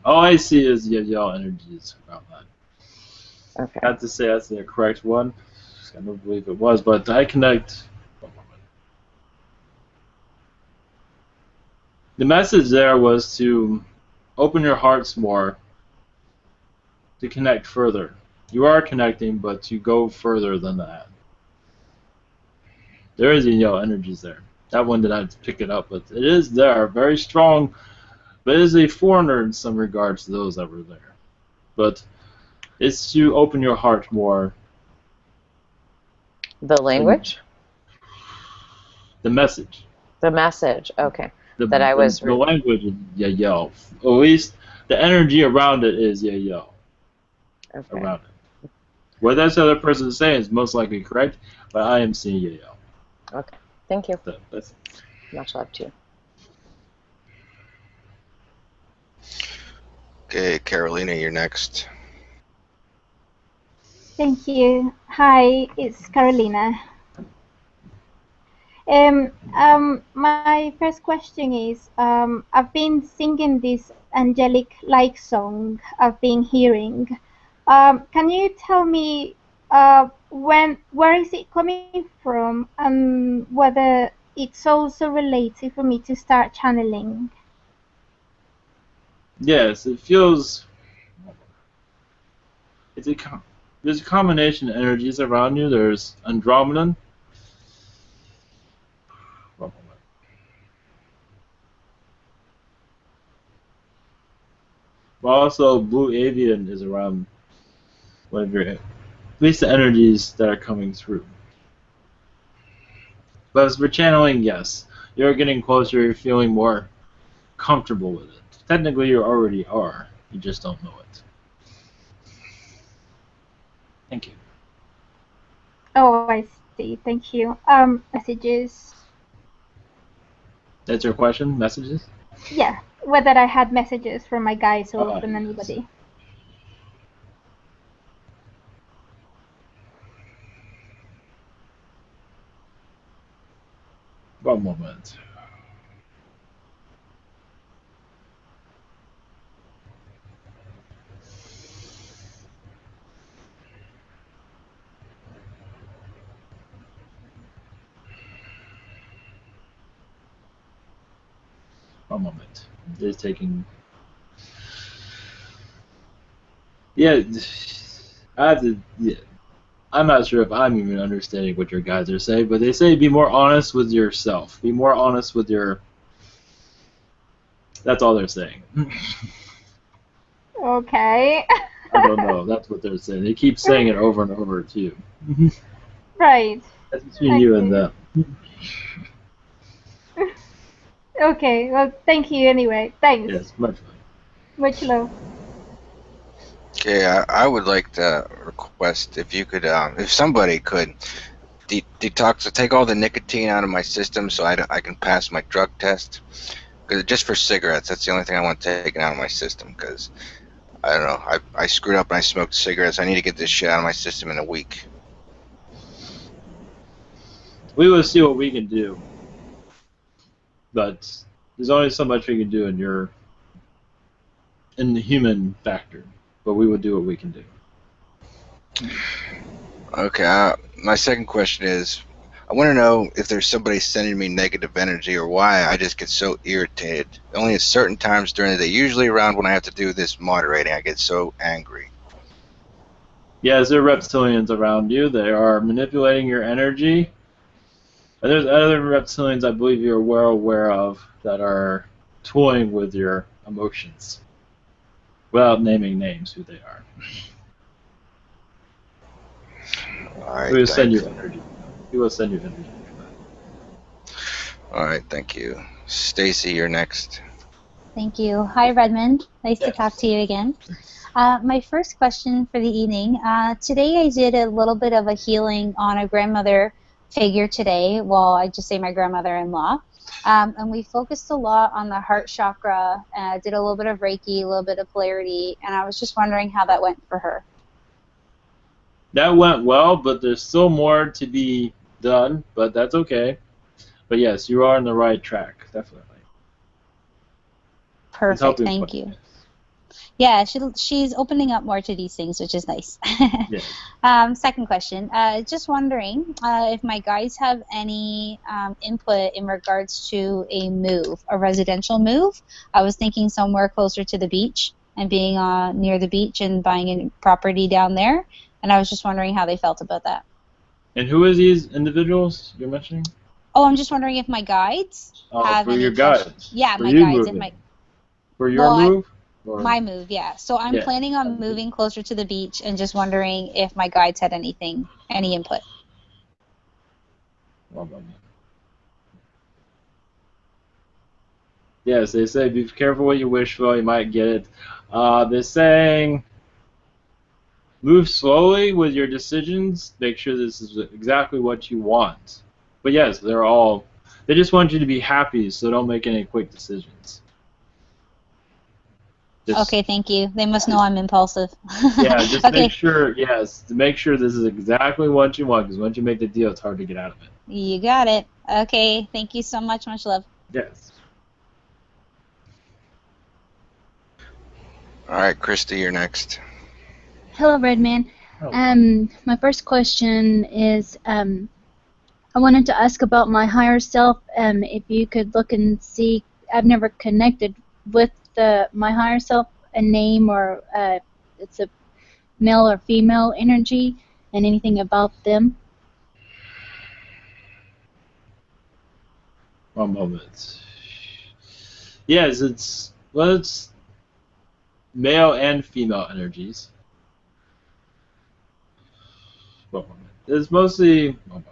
S2: All I see is Yahyel energies around that.
S8: Okay.
S2: I have to say that's the correct one. I don't believe it was, but I connect. The message there was to open your hearts more, to connect further. You are connecting, but to go further than that. There is energies there. That one did not pick it up, but it is there, very strong. But it is a foreigner in some regards to those that were there. But it's to open your heart more.
S8: The language?
S2: The message.
S8: The message, okay.
S2: The language is Yahyel. At least the energy around it is Yahyel.
S8: Okay.
S2: Around it. What that other person is saying is most likely correct, but I am seeing Yahyel.
S8: Okay. Thank you.
S2: That's
S8: Much love to you.
S3: Okay, Carolina, you're next.
S9: Thank you. Hi, it's Carolina. My first question is, I've been singing this angelic-like song I've been hearing. Can you tell me where is it coming from, and whether it's also related for me to start channeling?
S2: Yes, it feels. There's a combination of energies around you. There's Andromeda. But also Blue Avian is around one of your, at least the energies that are coming through. But as for channeling, yes, you're getting closer, you're feeling more comfortable with it. Technically you already are, you just don't know it. Thank you.
S9: Oh, I see. Thank you. Messages.
S2: That's your question? Messages?
S9: Yeah, whether I had messages from my guides or from anybody.
S2: One moment. One moment. It's taking. Yeah, I have to. Yeah. I'm not sure if I'm even understanding what your guys are saying, but they say be more honest with yourself. Be more honest with your. That's all they're saying.
S9: Okay.
S2: I don't know. That's what they're saying. They keep saying it over and over too.
S9: Right.
S2: That's between you and them.
S9: Okay, well, thank you anyway. Thanks.
S2: Yes, much love.
S9: Much love.
S3: Okay, I would like to request if you could, if somebody could detox, take all the nicotine out of my system so I can pass my drug test. Cause just for cigarettes, that's the only thing I want taken out of my system. Because I don't know, I screwed up and I smoked cigarettes. I need to get this shit out of my system in a week.
S2: We will see what we can do, but there's only so much we can do in the human factor. But we will do what we can do.
S3: Okay, my second question is, I want to know if there's somebody sending me negative energy or why I just get so irritated. Only at certain times during the day, usually around when I have to do this moderating, I get so angry.
S2: Yes, there are reptilians around you. They are manipulating your energy. And there's other reptilians I believe you're well aware of that are toying with your emotions. Without naming names, who they are.
S3: Alright,
S2: We will send you
S3: thanks.
S2: energy. We will send you energy.
S3: Alright, thank you. Stacy, you're next.
S10: Thank you. Hi, Redmond. Nice to
S2: Yes.
S10: talk to you again. My first question for the evening. Today I did a little bit of a healing on a grandmother figure today. Well, I just say my grandmother-in-law. And we focused a lot on the heart chakra. Did a little bit of Reiki, a little bit of polarity, and I was just wondering how that went for her.
S2: That went well, but there's still more to be done, but that's okay. But yes, you are on the right track, definitely. It's
S10: Perfect.
S2: helping
S10: Thank
S2: quite
S10: you.
S2: a bit.
S10: Yeah, she's opening up more to these things, which is nice.
S2: Yes.
S10: Second question. Just wondering if my guides have any input in regards to a move, a residential move. I was thinking somewhere closer to the beach and being near the beach and buying a property down there. And I was just wondering how they felt about that.
S2: And who is these individuals you're mentioning?
S10: Oh, I'm just wondering if my guides have
S2: for
S10: any
S2: your
S10: questions.
S2: guides.
S10: Yeah,
S2: For
S10: my
S2: you
S10: guides.
S2: moving. For your move? Or?
S10: My move, yeah. So I'm
S2: Yeah.
S10: planning on moving closer to the beach and just wondering if my guides had any input.
S2: One moment. Yes, they say be careful what you wish for, you might get it. They're saying move slowly with your decisions. Make sure this is exactly what you want. But yes, they just want you to be happy, so don't make any quick decisions.
S10: Okay, thank you. They must know I'm impulsive.
S2: Yeah, just
S10: okay.
S2: make sure this is exactly what you want, because once you make the deal, it's hard to get out of it.
S10: You got it. Okay, thank you so much. Much love.
S2: Yes.
S3: All right, Christy, you're next.
S11: Hello, Redman. My first question is, I wanted to ask about my higher self. If you could look and see, I've never connected with my higher self, a name or it's a male or female energy, and anything about them.
S2: One moment. Yes, it's male and female energies. One moment. It's mostly one moment.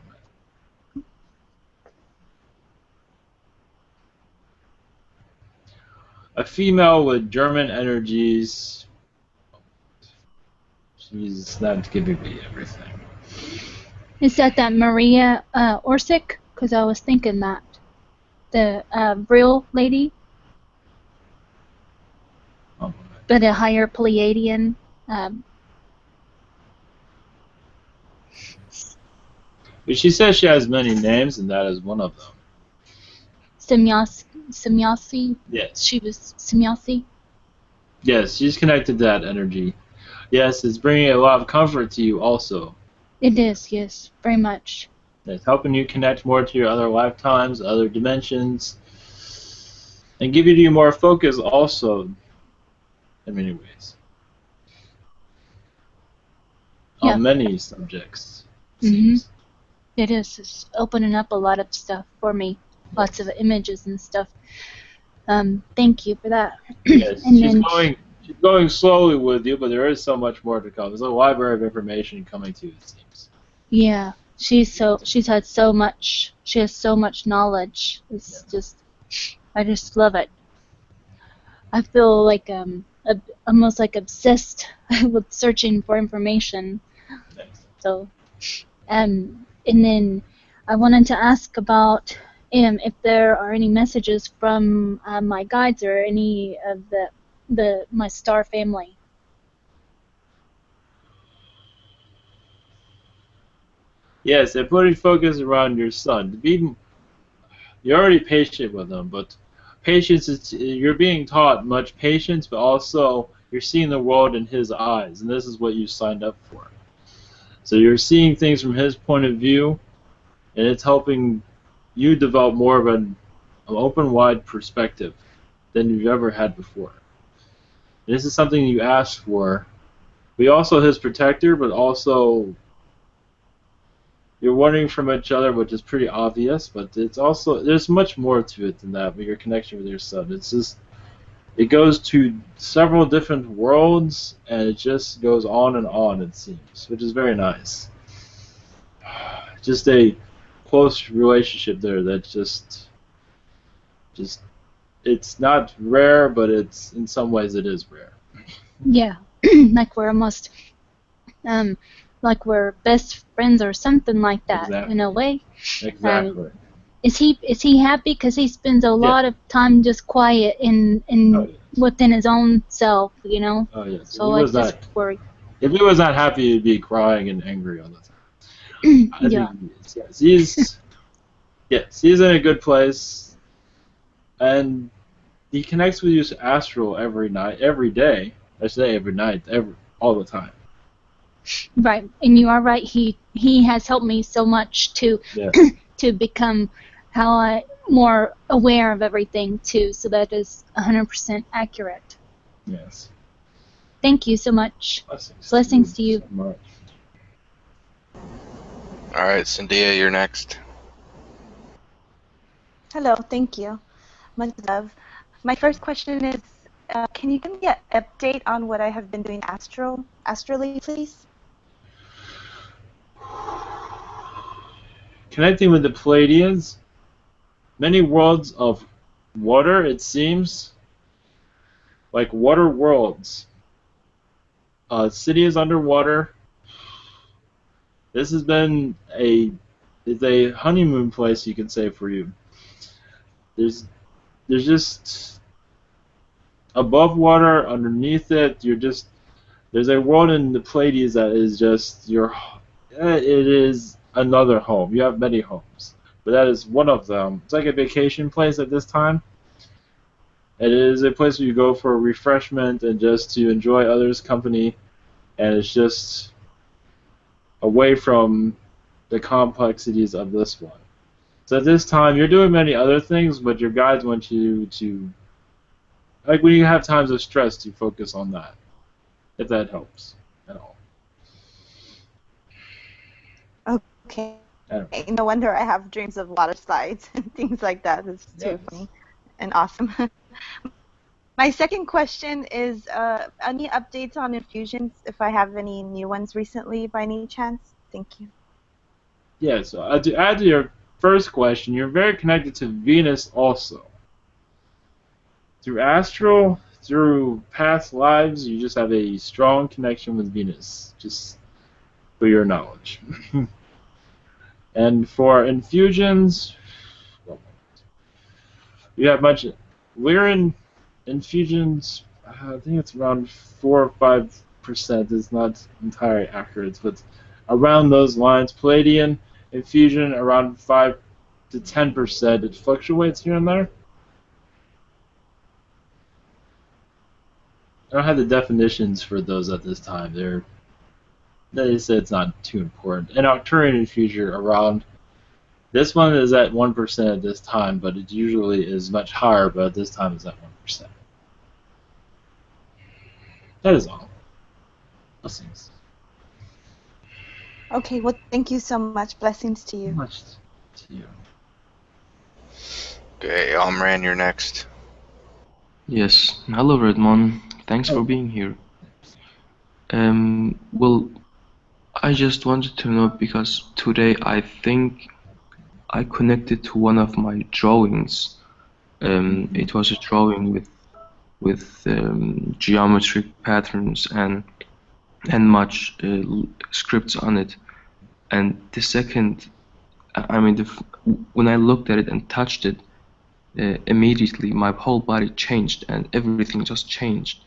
S2: A female with German energies. She's not giving me everything.
S11: Is that Maria Orsic? Because I was thinking that. The real lady? But a higher Pleiadian.
S2: But she says she has many names, and that is one of them.
S11: Semyasi?
S2: Yes.
S11: She was Semyasi?
S2: Yes, she's connected to that energy. Yes, it's bringing a lot of comfort to you also.
S11: It is, yes, very much.
S2: It's helping you connect more to your other lifetimes, other dimensions, and giving you more focus also in many ways.
S11: Yeah.
S2: On many subjects.
S11: Mm-hmm. It is. It's opening up a lot of stuff for me. Lots of images and stuff. Thank you for that.
S2: Yes,
S11: and
S2: she's going slowly with you, but there is so much more to come. There's a library of information coming to you, it seems.
S11: Yeah, she's had so much. She has so much knowledge. It's just I just love it. I feel like almost like obsessed with searching for information. So, and then I wanted to ask about if there are any messages from my guides or any of my star family.
S2: Yes, they're putting focus around your son. You're already patient with him, but patience is you're being taught much patience, but also you're seeing the world in his eyes, and this is what you signed up for. So you're seeing things from his point of view, and it's helping you develop more of an open, wide perspective than you've ever had before. And this is something you asked for. But also his protector, but also you're wondering from each other, which is pretty obvious, but it's also, there's much more to it than that with your connection with your son. It's just, it goes to several different worlds, and it just goes on, it seems, which is very nice. Just a close relationship there that's just, it's not rare, but it's, in some ways it is rare.
S11: Yeah, like we're almost, like we're best friends or something like that.
S2: Exactly.
S11: In a way.
S2: Exactly.
S11: Is he happy because he spends a lot of time just quiet within his own self, you know?
S2: Oh yes.
S11: So I just worry.
S2: If he was not happy, he'd be crying and angry all the time. I think he's in a good place, and he connects with you astral every night, every day. I say every night, all the time.
S11: Right, and you are right. He has helped me so much to to become more aware of everything too. So that is 100% accurate.
S2: Yes.
S11: Thank you so much. Blessings to you.
S2: So much.
S3: All right, Cynthia, you're next.
S12: Hello, thank you. Much love. My first question is, can you give me an update on what I have been doing astrally, please?
S2: Connecting with the Pleiadians, many worlds of water, it seems, like water worlds. City is underwater. This has been it's a honeymoon place, you can say, for you. There's just above water, underneath it, there's a world in the Pleiades that is just it is another home. You have many homes, but that is one of them. It's like a vacation place at this time. It is a place where you go for refreshment and just to enjoy others' company, and it's just away from the complexities of this one. So at this time, you're doing many other things, but your guides want you to, like when you have times of stress, to focus on that, if that helps at all.
S12: Okay. No wonder I have dreams of water slides and things like that. It's too funny and awesome. My second question is, any updates on infusions, if I have any new ones recently by any chance? Thank you.
S2: Yeah, so to add to your first question, you're very connected to Venus also. Through astral, through past lives, you just have a strong connection with Venus, just for your knowledge. And for infusions, you have much. We're in infusions, I think it's around 4 or 5%. It's not entirely accurate, but around those lines. Palladian infusion around 5 to 10%. It fluctuates here and there. I don't have the definitions for those at this time. They say it's not too important. And Arcturian infusion around. This one is at 1% at this time, but it usually is much higher, but at this time it's at 1%. That is all. Blessings.
S12: Okay, well, thank you so much. Blessings to you.
S2: Much to you.
S3: Okay, Omran, you're next.
S13: Yes. Hello, Redmond. Thanks for being here. Well, I just wanted to know because today I think I connected to one of my drawings It was a drawing with geometric patterns and much scripts on it. And the second, I mean, when I looked at it and touched it, immediately my whole body changed and everything just changed.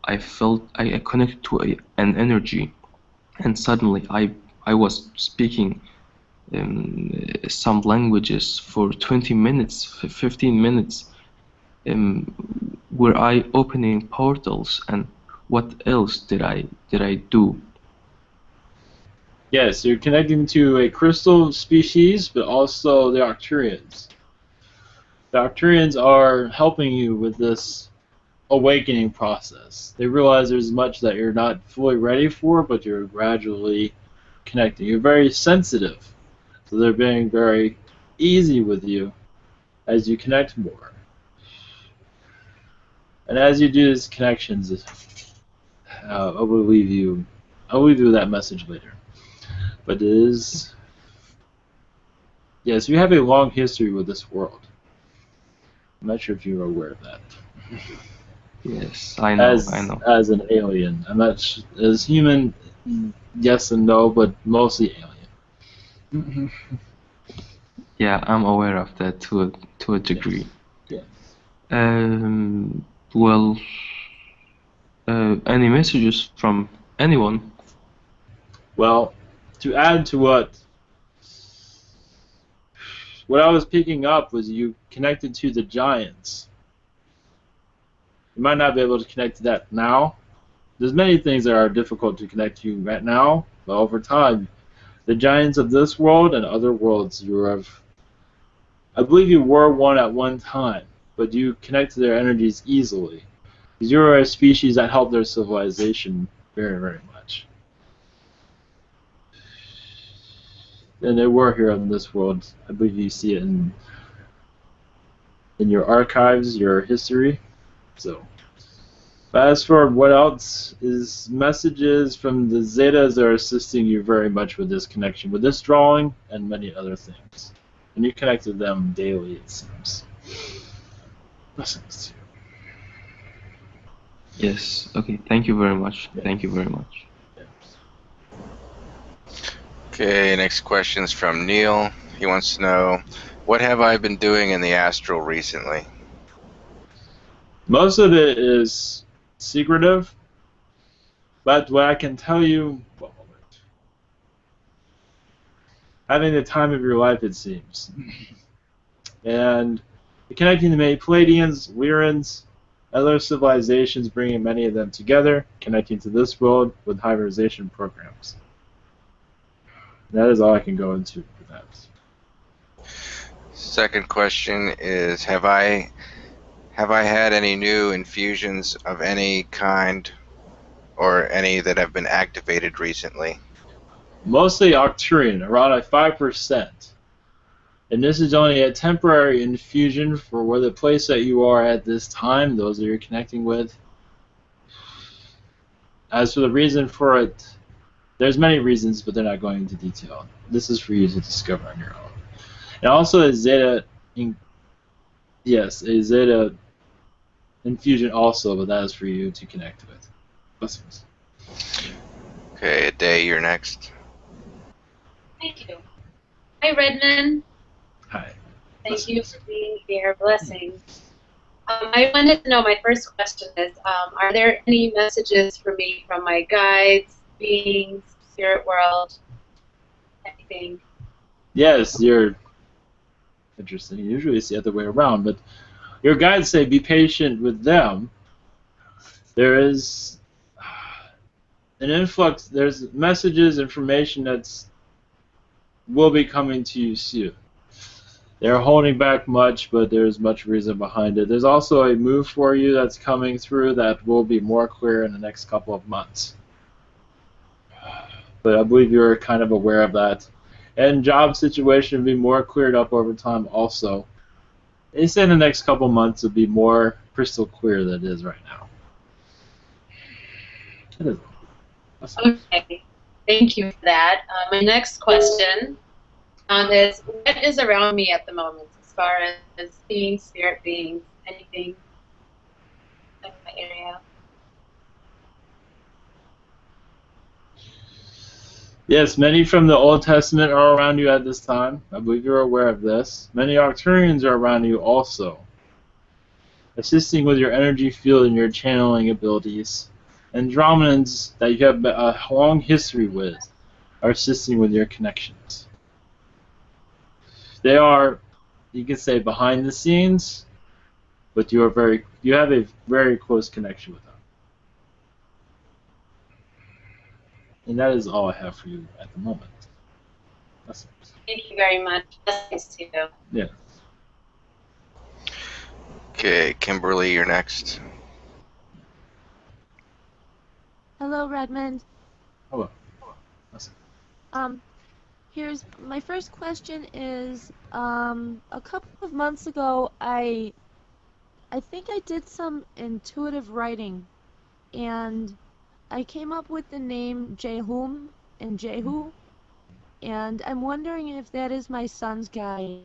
S13: I felt I connected to an energy, and suddenly I was speaking some languages for 20 minutes, 15 minutes. Were I opening portals, and what else did I do?
S2: Yes, you're connecting to a crystal species, but also the Arcturians. The Arcturians are helping you with this awakening process. They realize there's much that you're not fully ready for, but you're gradually connecting. You're very sensitive, so they're being very easy with you as you connect more. And as you do these connections, I will leave you that message later. But it is, yes, you have a long history with this world. I'm not sure if you are aware of that.
S13: Yes, I know.
S2: As an alien, I'm not as human. Yes and no, but mostly alien.
S13: Yeah, I'm aware of that to a degree.
S2: Yes.
S13: Well, any messages from anyone?
S2: Well, to add to what I was picking up was you connected to the giants. You might not be able to connect to that now. There's many things that are difficult to connect to right now, but over time, the giants of this world and other worlds, I believe you were one at one time, but you connect to their energies easily. Because you're a species that helped their civilization very, very much. And they were here in this world. I believe you see it in your archives, your history. So, but as for what else is messages from the Zetas are assisting you very much with this connection, with this drawing and many other things. And you connect with them daily, it seems. Blessings to you.
S13: Yes. Okay. Thank you very much. Yeah. Thank you very much.
S3: Okay. Next question is from Neil. He wants to know, what have I been doing in the astral recently?
S2: Most of it is secretive, but what I can tell you, having the time of your life, it seems. And connecting to many Palladians, Lyrans, other civilizations, bringing many of them together, connecting to this world with hybridization programs. That is all I can go into for that.
S3: Second question is, have I had any new infusions of any kind, or any that have been activated recently?
S2: Mostly Arcturian, around 5%. And this is only a temporary infusion for where the place that you are at this time, those that you're connecting with. As for the reason for it, there's many reasons, but they're not going into detail. This is for you to discover on your own. And also a Zeta infusion also, but that is for you to connect with. Blessings.
S3: Okay, Day, you're next.
S4: Thank you. Hi, Redmond.
S2: Hi.
S4: Thank you for being here. Blessings. I wanted to know, my first question is, are there any messages for me from my guides, beings, spirit world, anything?
S2: Yes, you're interesting. Usually it's the other way around, but your guides say be patient with them. There is an influx, there's messages, information that's will be coming to you soon. They're holding back much, but there's much reason behind it. There's also a move for you that's coming through that will be more clear in the next couple of months. But I believe you're kind of aware of that. And job situation will be more cleared up over time also. They say in the next couple of months will be more crystal clear than it is right now. It is.
S4: Okay, thank you for that. My next question is, what is around me at the moment? Is far as beings, spirit beings, anything in my area.
S2: Yes, many from the Old Testament are around you at this time. I believe you're aware of this. Many Arcturians are around you also, assisting with your energy field and your channeling abilities. Andromedans that you have a long history with are assisting with your connections. They are, you can say, behind the scenes, but you have a very close connection with them. And that is all I have for you at the moment. That's it.
S4: Thank you very much. Blessings to you.
S2: Yeah.
S3: Okay, Kimberly, you're next.
S14: Hello, Redmond.
S2: Hello. That's it.
S14: Here's my first question is, a couple of months ago, I think I did some intuitive writing, and I came up with the name Jehum and Jehu, and I'm wondering if that is my son's guide.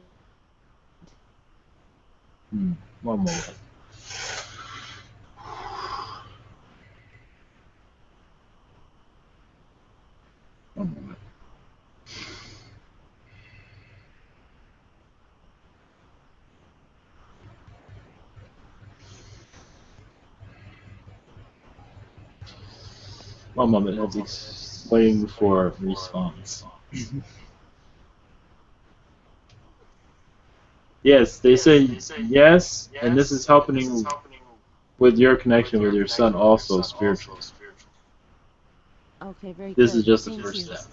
S2: One moment. One moment. One moment, it's waiting for response. Yes, they say yes, and this is helping with your connection with your son also spiritually.
S14: Okay, very good.
S2: This is just the
S14: Thank
S2: first
S14: you.
S2: step.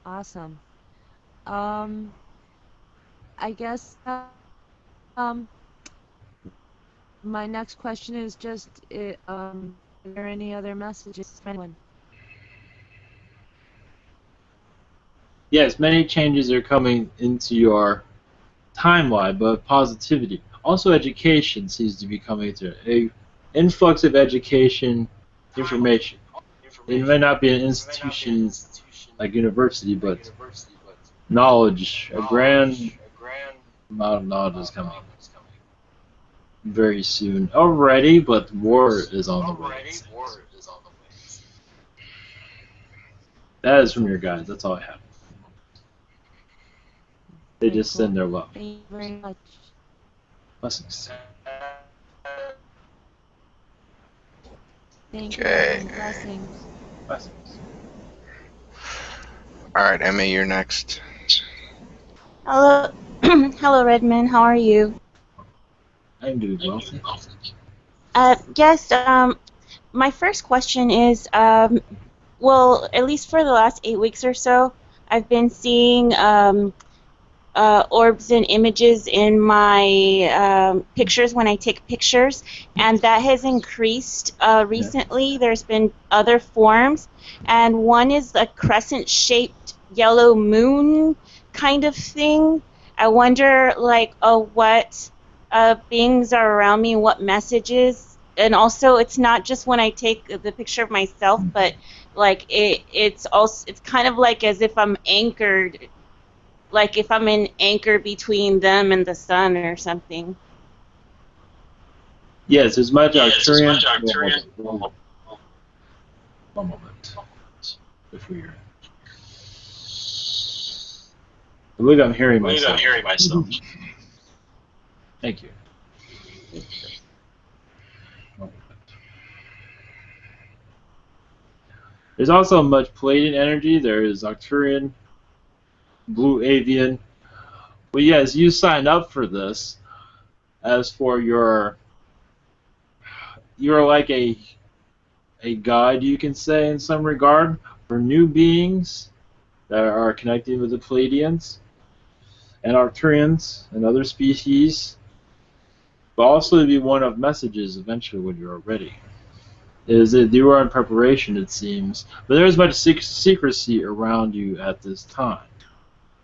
S14: Awesome. I guess my next question is just, are there any other messages for anyone?
S2: Yes, many changes are coming into your timeline, but positivity. Also, education seems to be coming through. A influx of education, information. It may not be an institution like university, but knowledge. A grand amount of knowledge is coming very soon already, but war is on the way. That is from your guides. That's all I have. They just send their love.
S14: Thank you very much.
S2: Blessings.
S14: Thank you,
S3: Okay.
S14: and blessings.
S2: Blessings.
S3: Alright, Emma, you're next.
S12: Hello, hello, Redmond. How are you?
S2: I'm doing well.
S12: Yes. My first question is, well, at least for the last 8 weeks or so, I've been seeing orbs and images in my pictures when I take pictures, and that has increased recently. There's been other forms, and one is a crescent-shaped yellow moon kind of thing. I wonder, like, what beings are around me, what messages, and also it's not just when I take the picture of myself, but like it's kind of like as if I'm anchored. Like if I'm an anchor between them and the sun or something.
S2: Yes, as much Arcturian. One moment. Before you're... I believe I'm hearing myself. Thank you. There's also much Palladian energy. There is Arcturian, Blue Avian. But yes, you signed up for this. As for you're like a guide, you can say, in some regard, for new beings that are connecting with the Palladians and Arcturians and other species, but also to be one of messages eventually when you're ready. Is that you are in preparation, it seems, but there is much secrecy around you at this time.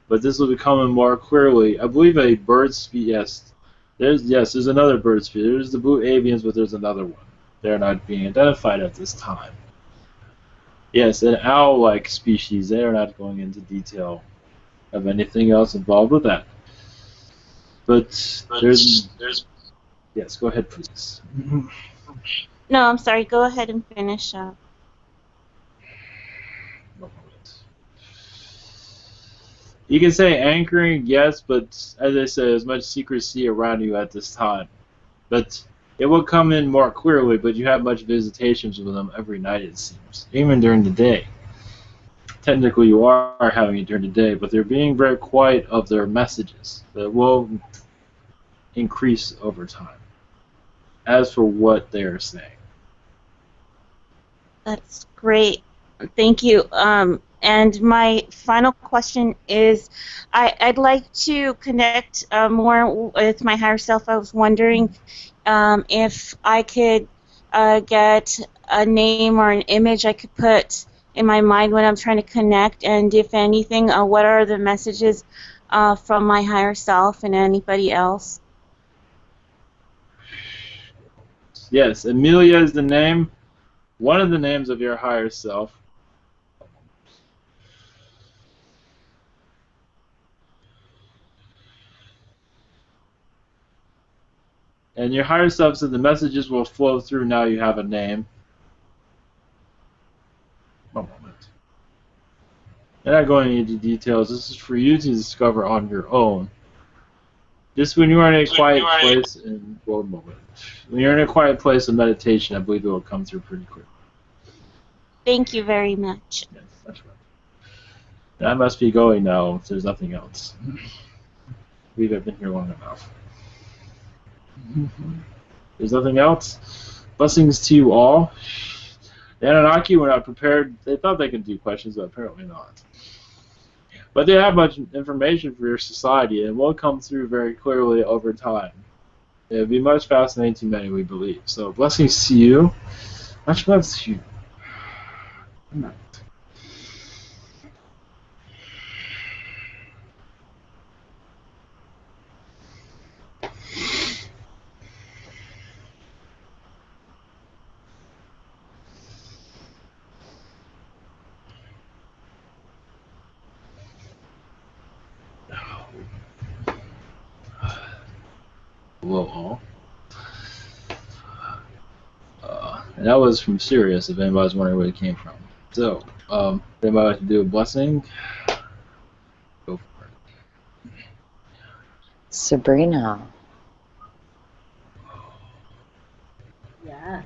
S2: But this will be coming more clearly. I believe a bird species. Yes, there's another bird species. There's the blue avians, but there's another one. They're not being identified at this time. Yes, an owl-like species. They are not going into detail of anything else involved with that. But there's yes. Go ahead, please.
S15: No, I'm sorry. Go ahead and finish up.
S2: You can say anchoring, yes, but as I said, there's much secrecy around you at this time. But it will come in more clearly, but you have much visitations with them every night, it seems, even during the day. Technically, you are having it during the day, but they're being very quiet of their messages. That will increase over time. As for what they are saying.
S15: That's great. Thank you. And my final question is, I'd like to connect more with my higher self. I was wondering if I could get a name or an image I could put in my mind when I'm trying to connect, and if anything, what are the messages from my higher self and anybody else?
S2: Yes, Amelia is the name, one of the names of your higher self. And your higher self said the messages will flow through now you have a name. One moment. I'm not going into details. This is for you to discover on your own. Just when you are in a quiet place, and one moment. When you're in a quiet place of meditation, I believe it will come through pretty quick.
S15: Thank you very much.
S2: Yes, that's right. I must be going now if there's nothing else. We've been here long enough. There's nothing else. Blessings to you all. The Annunaki were not prepared. They thought they could do questions, but apparently not. But they have much information for your society, and will come through very clearly over time. It would be much fascinating to many, we believe. So blessings to you. Much love to you. Good night. Hello all. And that was from Sirius, if anybody's wondering where it came from. So, if anybody like to do a blessing, go for it.
S8: Sabrina.
S16: Yeah.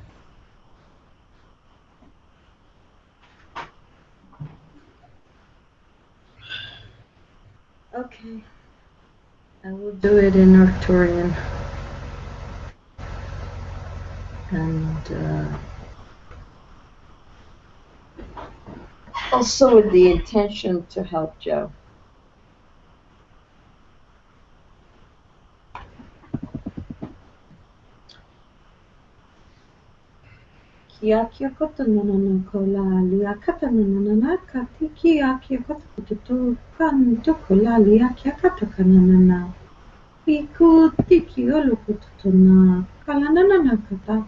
S16: Okay. I will do it in Arcturian. And also with the intention to help Joe. Kiakia kota nanana kola lia kata nanana kati kiakia kota kututu kanto kola lia kia kata kananana. Iku tiki olu kututuna kala nanana kata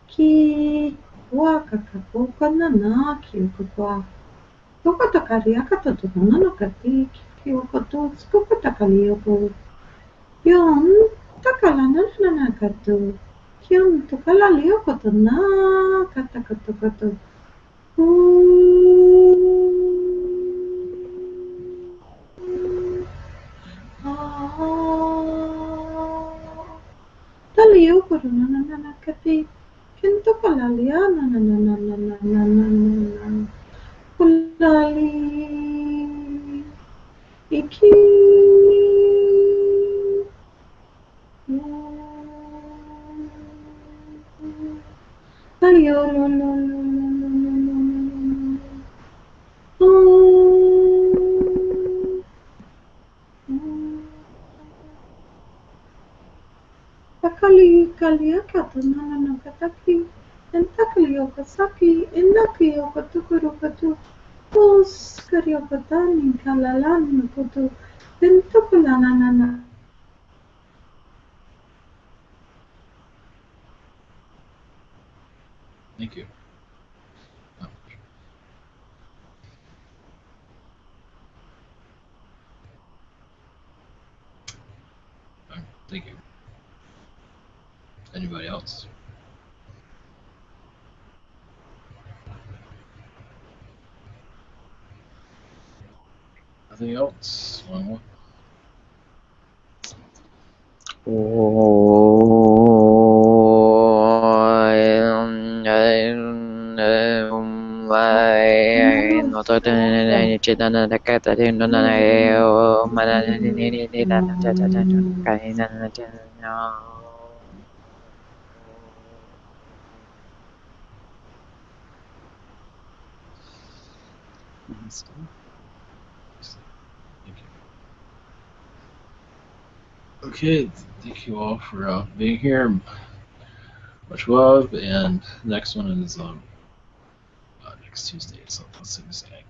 S16: ki waka kaku kanana ki ukukwa. Kukota kari akata tunanana kati ki ukotu skukota kali uku. Yon takala nanana katu. Kion tukala lioko to na kata kata kata. Talioko na na na na kati. Kion tukala lia na na na na na na na na na na. Kulali. Iki. Takali kaliakata nana kataki and takali okasaki and naki okatukuru os kariokatani kalalani kutu then tukulanana.
S2: Thank you. Anybody else? Nothing else? One more. Okay, thank you all for being here. Much love, and next one is next Tuesday. So let's see this guy.